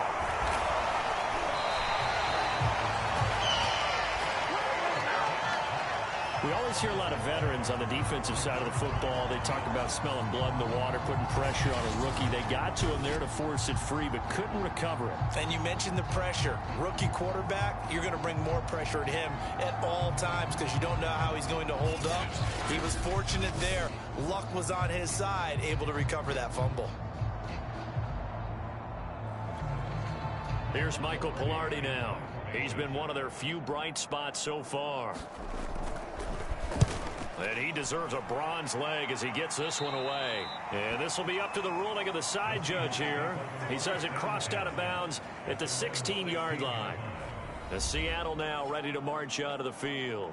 We always hear a lot of veterans on the defensive side of the football. They talk about smelling blood in the water, putting pressure on a rookie. They got to him there to force it free, but couldn't recover it.
And you mentioned the pressure. Rookie quarterback, you're going to bring more pressure at him at all times because you don't know how he's going to hold up. He was fortunate there. Luck was on his side, able to recover that fumble.
Here's Michael Pilardi now. He's been one of their few bright spots so far. And he deserves a bronze leg as he gets this one away. And this will be up to the ruling of the side judge here. He says it crossed out of bounds at the 16-yard line. The Seattle now ready to march out of the field.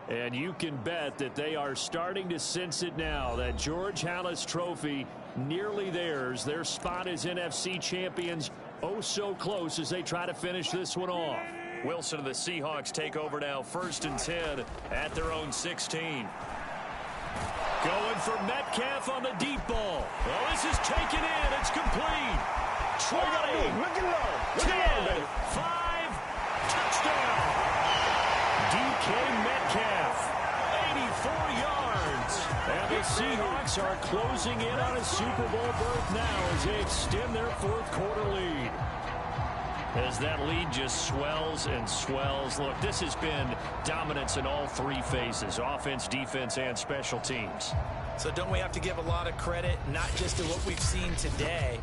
And you can bet that they are starting to sense it now. That George Halas trophy nearly theirs. Their spot as NFC champions oh so close as they try to finish this one off. Wilson and the Seahawks take over now, 1st and 10 at their own 16. Going for Metcalf on the deep ball. Well, this is taken in. It's complete. 20, 10, 5, touchdown. DK Metcalf, 84 yards. And the Seahawks are closing in on a Super Bowl berth now as they extend their 4th quarter lead. As that lead just swells and swells. Look, this has been dominance in all 3 phases, offense, defense, and special teams.
So don't we have to give a lot of credit, not just to what we've seen today,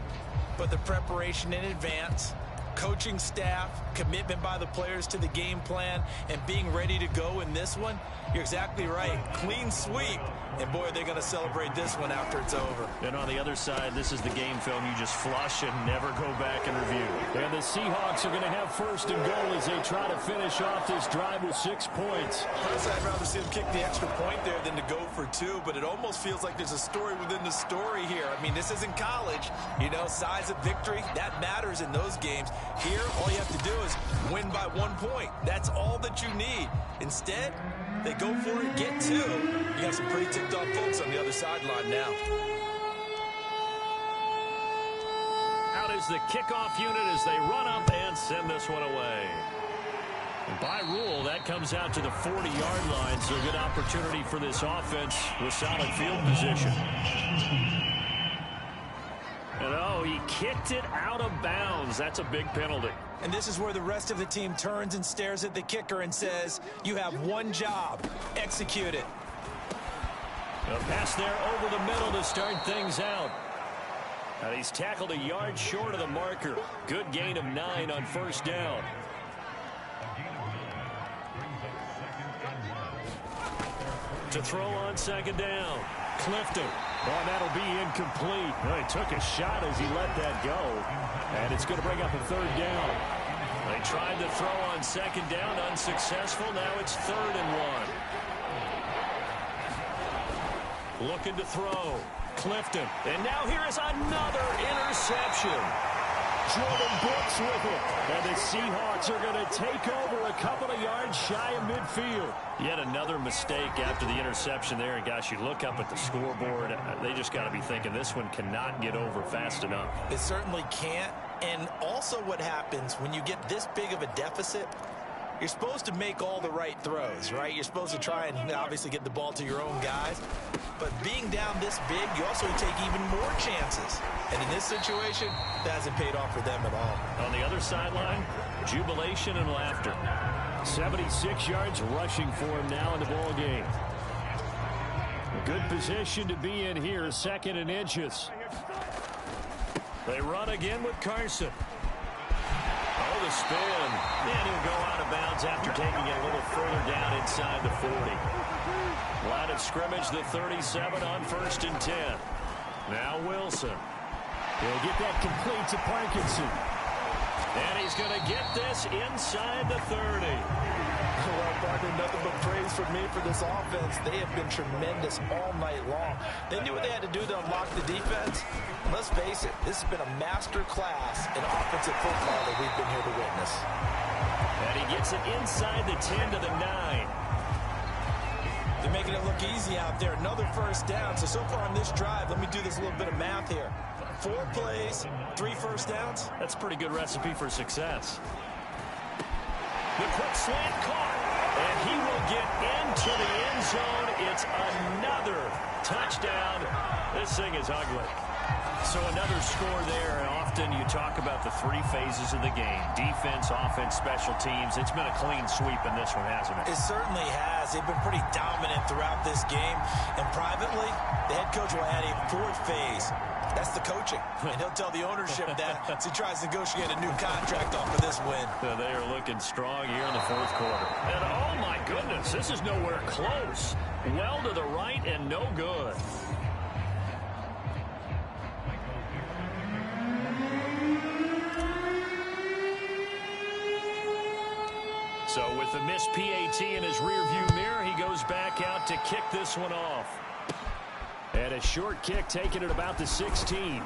but the preparation in advance, coaching staff, commitment by the players to the game plan, and being ready to go in this one? You're exactly right. Clean sweep. And, boy, they're going to celebrate this one after it's over.
And on the other side, this is the game film you just flush and never go back and review. And the Seahawks are going to have 1st and goal as they try to finish off this drive with 6 points.
Personally, I'd rather see them kick the extra point there than to go for 2, but it almost feels like there's a story within the story here. I mean, this isn't college. You know, size of victory, that matters in those games. Here, all you have to do is win by 1 point. That's all that you need. Instead, they go for it, get 2. You got some pretty ticked off folks on the other sideline now.
Out is the kickoff unit as they run up and send this one away. And by rule, that comes out to the 40-yard line, so a good opportunity for this offense with solid field position. And oh, he kicked it out of bounds. That's a big penalty.
And this is where the rest of the team turns and stares at the kicker and says, you have one job, execute it.
A pass there over the middle to start things out. And he's tackled a yard short of the marker. Good gain of 9 on 1st down. To throw on 2nd down. Clifton. Oh, that'll be incomplete. Well, he took a shot as he let that go. And it's going to bring up a 3rd down. They tried to throw on 2nd down, unsuccessful. Now it's 3rd and 1. Looking to throw. Clifton. And now here is another interception. Jordan Brooks with it. And the Seahawks are going to take over a couple of yards shy of midfield. Yet another mistake after the interception there. And, gosh, you look up at the scoreboard. They just got to be thinking this one cannot get over fast enough.
It certainly can't. And also what happens when you get this big of a deficit, you're supposed to make all the right throws, right? You're supposed to try and obviously get the ball to your own guys. But being down this big, you also take even more chances. And in this situation, that hasn't paid off for them at all.
On the other sideline, jubilation and laughter. 76 yards rushing for him now in the ball game. A good position to be in here, 2nd and inches. They run again with Carson. Oh, the spin. And he'll go out of bounds after taking it a little further down inside the 40. Line of scrimmage, the 37 on 1st and 10. Now Wilson. He'll get that complete to Parkinson. And he's going to get this inside the 30.
Well, partner, nothing but praise from me for this offense. They have been tremendous all night long. They knew what they had to do to unlock the defense. And let's face it, this has been a master class in offensive football that we've been here to witness.
And he gets it inside the 10 to the 9.
They're making it look easy out there. Another 1st down. So far on this drive, let me do this little bit of math here. 4 plays, 3 1st downs.
That's a pretty good recipe for success. The quick slant caught, and he will get into the end zone. It's another touchdown. This thing is ugly. So another score there, and often you talk about the 3 phases of the game. Defense, offense, special teams. It's been a clean sweep in this one, hasn't it?
It certainly has. They've been pretty dominant throughout this game. And privately, the head coach will add a 4th phase. That's the coaching. And he'll tell the ownership that as he tries to negotiate a new contract off of this win.
They are looking strong here in the 4th quarter. And oh my goodness, this is nowhere close. Well to the right and no good. So with the missed PAT in his rearview mirror, he goes back out to kick this one off. And a short kick taken at about the 16.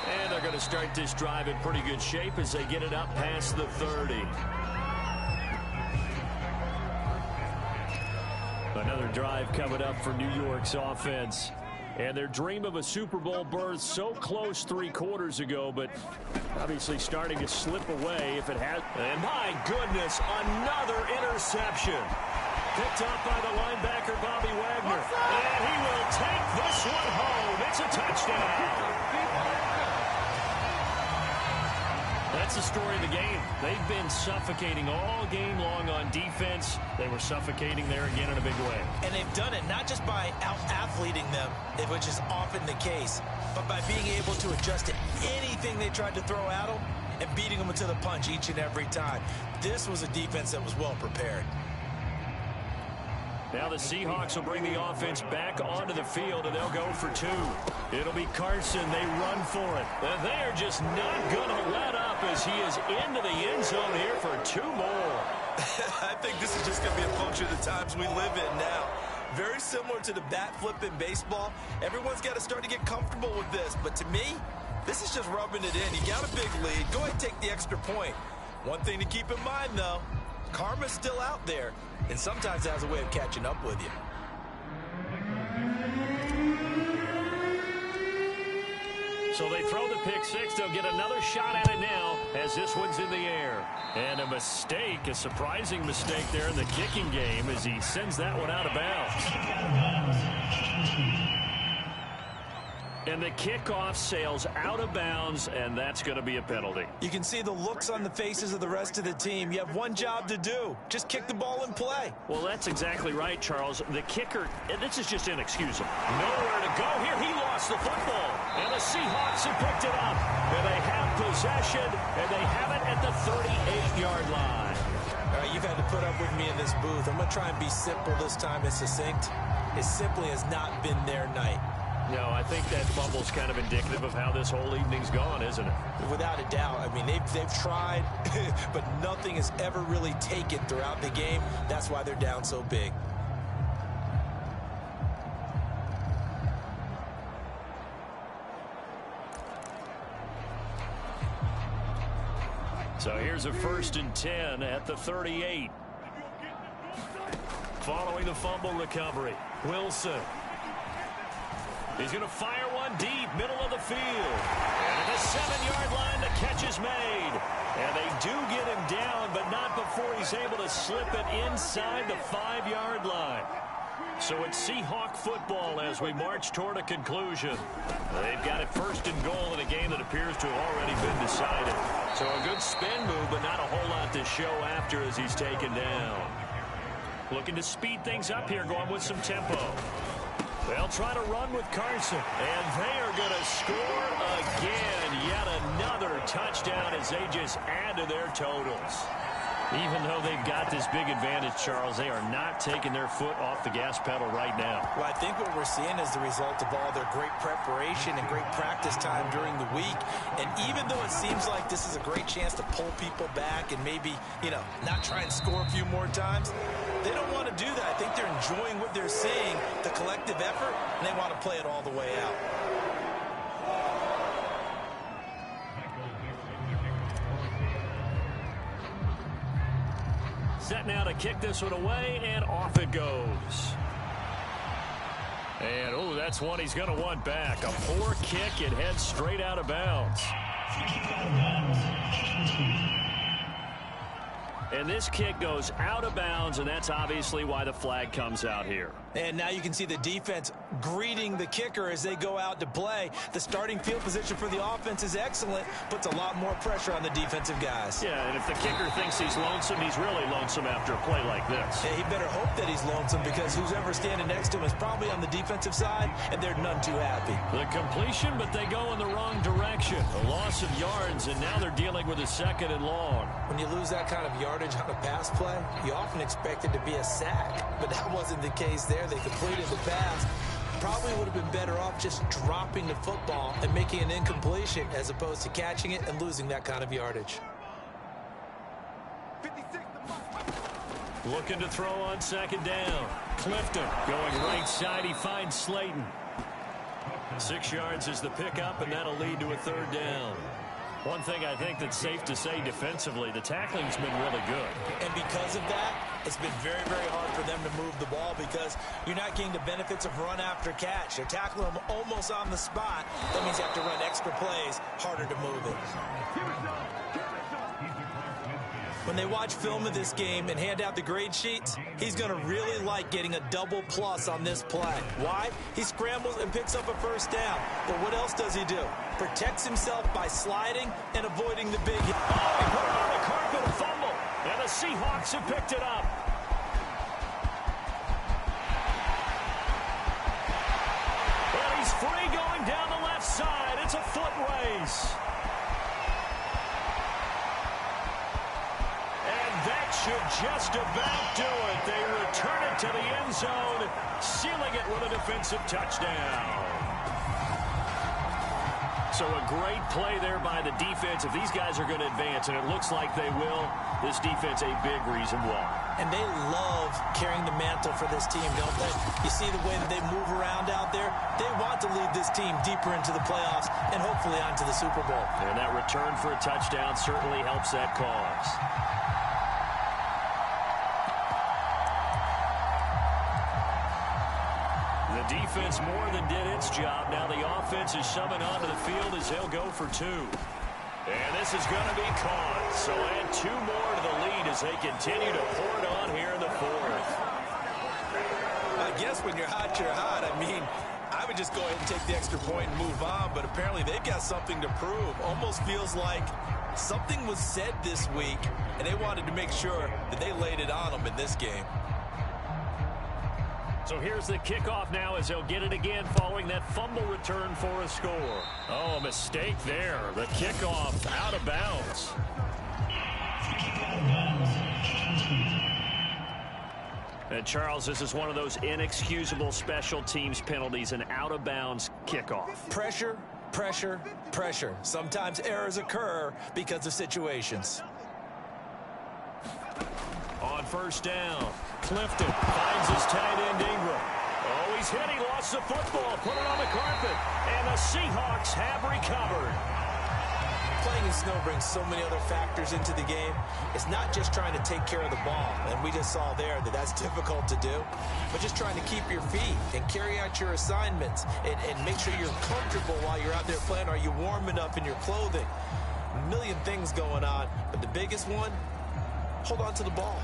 And they're going to start this drive in pretty good shape as they get it up past the 30. Another drive coming up for New York's offense. And their dream of a Super Bowl berth so close 3 quarters ago, but obviously starting to slip away if it has. And my goodness, another interception. Picked up by the linebacker, Bobby Wagner. And he will take this one home. It's a touchdown. That's the story of the game. They've been suffocating all game long on defense. They were suffocating there again in a big way.
And they've done it not just by out-athleting them, which is often the case, but by being able to adjust to anything they tried to throw at them and beating them to the punch each and every time. This was a defense that was well prepared.
Now the Seahawks will bring the offense back onto the field, and they'll go for 2. It'll be Carson. They run for it. And they are just not going to let up as he is into the end zone here for 2 more.
I think this is just going to be a function of the times we live in now. Very similar to the bat flip in baseball. Everyone's got to start to get comfortable with this. But to me, this is just rubbing it in. You got a big lead. Go ahead and take the extra point. One thing to keep in mind, though, karma's still out there, and sometimes it has a way of catching up with you.
So they throw the pick 6. They'll get another shot at it now as this one's in the air. And a mistake, a surprising mistake there in the kicking game as he sends that one out of bounds. And the kickoff sails out of bounds, and that's going to be a penalty.
You can see the looks on the faces of the rest of the team. You have one job to do. Just kick the ball and play.
Well, that's exactly right, Charles. The kicker, and this is just inexcusable. Nowhere to go here. He lost the football. And the Seahawks have picked it up. And they have possession, and they have it at the 38-yard line.
All right, you've had to put up with me in this booth. I'm going to try and be simple this time and succinct. It simply has not been their night.
No, I think that fumble's kind of indicative of how this whole evening's gone, isn't it?
Without a doubt. I mean, they've tried, but nothing has ever really taken throughout the game. That's why they're down so big.
So here's a 1st and 10 at the 38. Following the fumble recovery, Wilson. He's going to fire one deep, middle of the field. And at the 7-yard line, the catch is made. And they do get him down, but not before he's able to slip it inside the 5-yard line. So it's Seahawk football as we march toward a conclusion. They've got it 1st and goal in a game that appears to have already been decided. So a good spin move, but not a whole lot to show after as he's taken down. Looking to speed things up here, going with some tempo. They'll try to run with Carson, and they are going to score again. Yet another touchdown as they just add to their totals. Even though they've got this big advantage, Charles, they are not taking their foot off the gas pedal right now.
Well, I think what we're seeing is the result of all their great preparation and great practice time during the week. And even though it seems like this is a great chance to pull people back and maybe, not try and score a few more times, they don't want to do that. I think they're enjoying what they're seeing, the collective effort, and they want to play it all the way out.
Set now to kick this one away, and off it goes. And, that's one he's going to want back. A poor kick. It heads straight out of bounds. And this kick goes out of bounds, and that's obviously why the flag comes out here.
And now you can see the defense greeting the kicker as they go out to play. The starting field position for the offense is excellent, puts a lot more pressure on the defensive guys.
Yeah, and if the kicker thinks he's lonesome, he's really lonesome after a play like this.
Yeah, he better hope that he's lonesome because who's ever standing next to him is probably on the defensive side, and they're none too happy.
The completion, but they go in the wrong direction. A loss of yards, and now they're dealing with a 2nd and long.
When you lose that kind of yardage on a pass play, you often expect it to be a sack, but that wasn't the case there. They completed the pass. Probably would have been better off just dropping the football and making an incompletion as opposed to catching it and losing that kind of yardage.
Looking to throw on second down. Clifton going right side. He finds Slayton. 6 yards is the pickup, and that'll lead to a third down. One thing I think that's safe to say defensively, the tackling's been really good.
And because of that, it's been very, very hard for them to move the ball because you're not getting the benefits of run after catch. They're tackling them almost on the spot. That means you have to run extra plays, harder to move it. When they watch film of this game and hand out the grade sheets, he's going to really like getting a double plus on this play. Why? He scrambles and picks up a first down. But what else does he do? Protects himself by sliding and avoiding the big hit.
Oh, he put it on the carpet, a fumble. And the Seahawks have picked it up. And he's free going down the left side. It's a foot race. That should just about do it. They return it to the end zone, sealing it with a defensive touchdown. So a great play there by the defense. If these guys are going to advance, and it looks like they will, this defense a big reason why.
And they love carrying the mantle for this team, don't they? You see the way that they move around out there? They want to lead this team deeper into the playoffs and hopefully onto the Super Bowl.
And that return for a touchdown certainly helps that cause. The defense more than did its job. Now the offense is shoving onto the field as they'll go for 2. And this is going to be caught. So add 2 more to the lead as they continue to pour it on here in the 4th.
I guess when you're hot, you're hot. I mean, I would just go ahead and take the extra point and move on, but apparently they've got something to prove. Almost feels like something was said this week, and they wanted to make sure that they laid it on them in this game.
So here's the kickoff now as they'll get it again following that fumble return for a score. Oh, a mistake there. The kickoff out of bounds. And Charles, this is one of those inexcusable special teams penalties, an out-of-bounds kickoff.
Pressure, pressure, pressure. Sometimes errors occur because of situations.
On first down, Clifton finds his tight end Ingram. Oh, he's hit. He lost the football. Put it on the carpet. And the Seahawks have recovered.
Playing in snow brings so many other factors into the game. It's not just trying to take care of the ball, and we just saw there that that's difficult to do, but just trying to keep your feet and carry out your assignments and make sure you're comfortable while you're out there playing. Are you warm enough in your clothing? A million things going on, but the biggest one, hold on to the ball.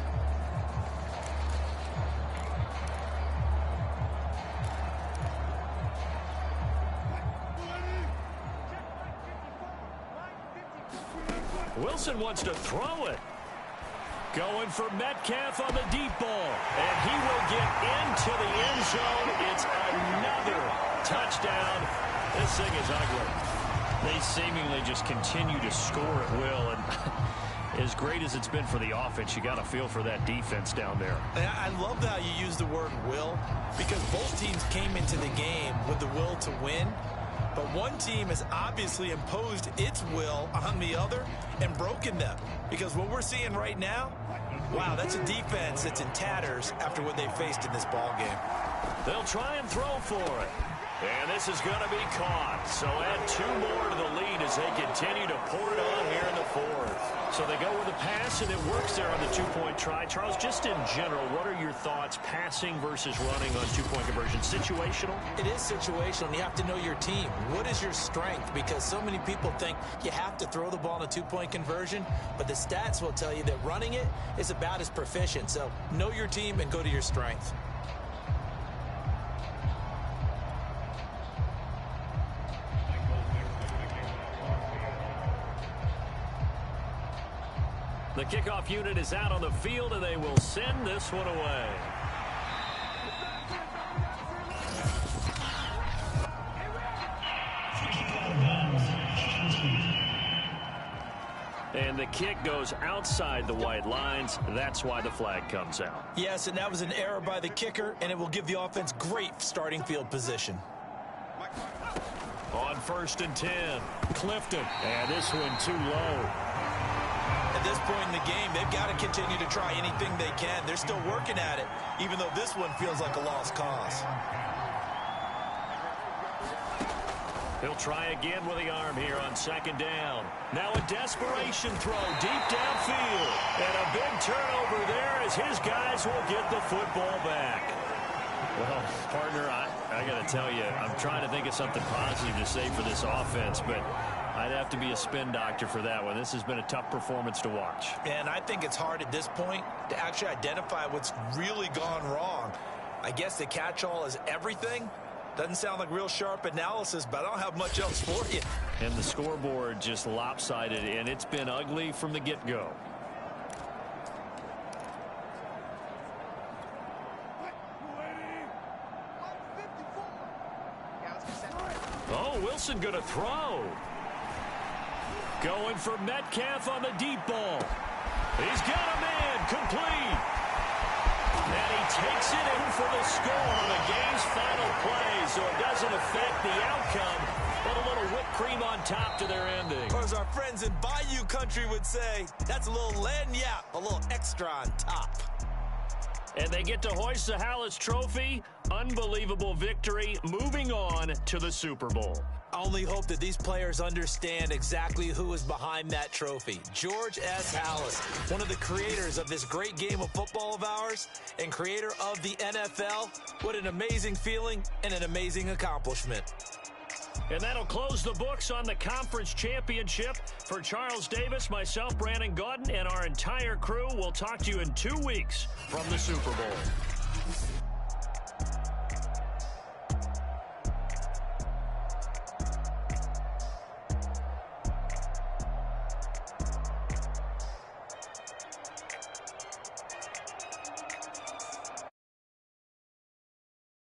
Wilson wants to throw it. Going for Metcalf on the deep ball. And he will get into the end zone. It's another touchdown. This thing is ugly. They seemingly just continue to score at will. And as great as it's been for the offense, you got to feel for that defense down there.
And I love how you use the word will, because both teams came into the game with the will to win. But one team has obviously imposed its will on the other and broken them. Because what we're seeing right now, wow, that's a defense that's in tatters after what they faced in this ball game.
They'll try and throw for it. And this is going to be caught. So add 2 more to the lead as they continue to pour it on here in the 4th. So they go with a pass, and it works there on the 2-point try. Charles, just in general, what are your thoughts passing versus running on 2-point conversion? Situational?
It is situational, and you have to know your team. What is your strength? Because so many people think you have to throw the ball in a 2-point conversion, but the stats will tell you that running it is about as proficient. So know your team and go to your strength.
The kickoff unit is out on the field, and they will send this one away. And the kick goes outside the white lines. That's why the flag comes out.
Yes, and that was an error by the kicker, and it will give the offense great starting field position.
On 1st and 10, Clifton. And this one too low.
And at this point in the game, they've got to continue to try anything they can. They're still working at it, even though this one feels like a lost cause.
He'll try again with the arm here on second down. Now a desperation throw deep downfield. And a big turnover there as his guys will get the football back.
Well, partner, I got to tell you, I'm trying to think of something positive to say for this offense, but I'd have to be a spin doctor for that one. This has been a tough performance to watch.
And I think it's hard at this point to actually identify what's really gone wrong. I guess the catch-all is everything. Doesn't sound like real sharp analysis, but I don't have much else for you.
And the scoreboard just lopsided, and it's been ugly from the get-go.
Oh, Wilson going to throw. Going for Metcalf on the deep ball. He's got a man complete. And he takes it in for the score on the game's final play, so it doesn't affect the outcome, but a little whipped cream on top to their ending.
Or as our friends in Bayou Country would say, that's a little lagniappe, a little extra on top.
And they get to hoist the Hallis Trophy. Unbelievable victory, moving on to the Super Bowl.
I only hope that these players understand exactly who is behind that trophy. George S. Hallis, one of the creators of this great game of football of ours and creator of the NFL. What an amazing feeling and an amazing accomplishment.
And that'll close the books on the conference championship. For Charles Davis, myself, Brandon Gaudin, and our entire crew, we'll talk to you in 2 weeks from the Super Bowl.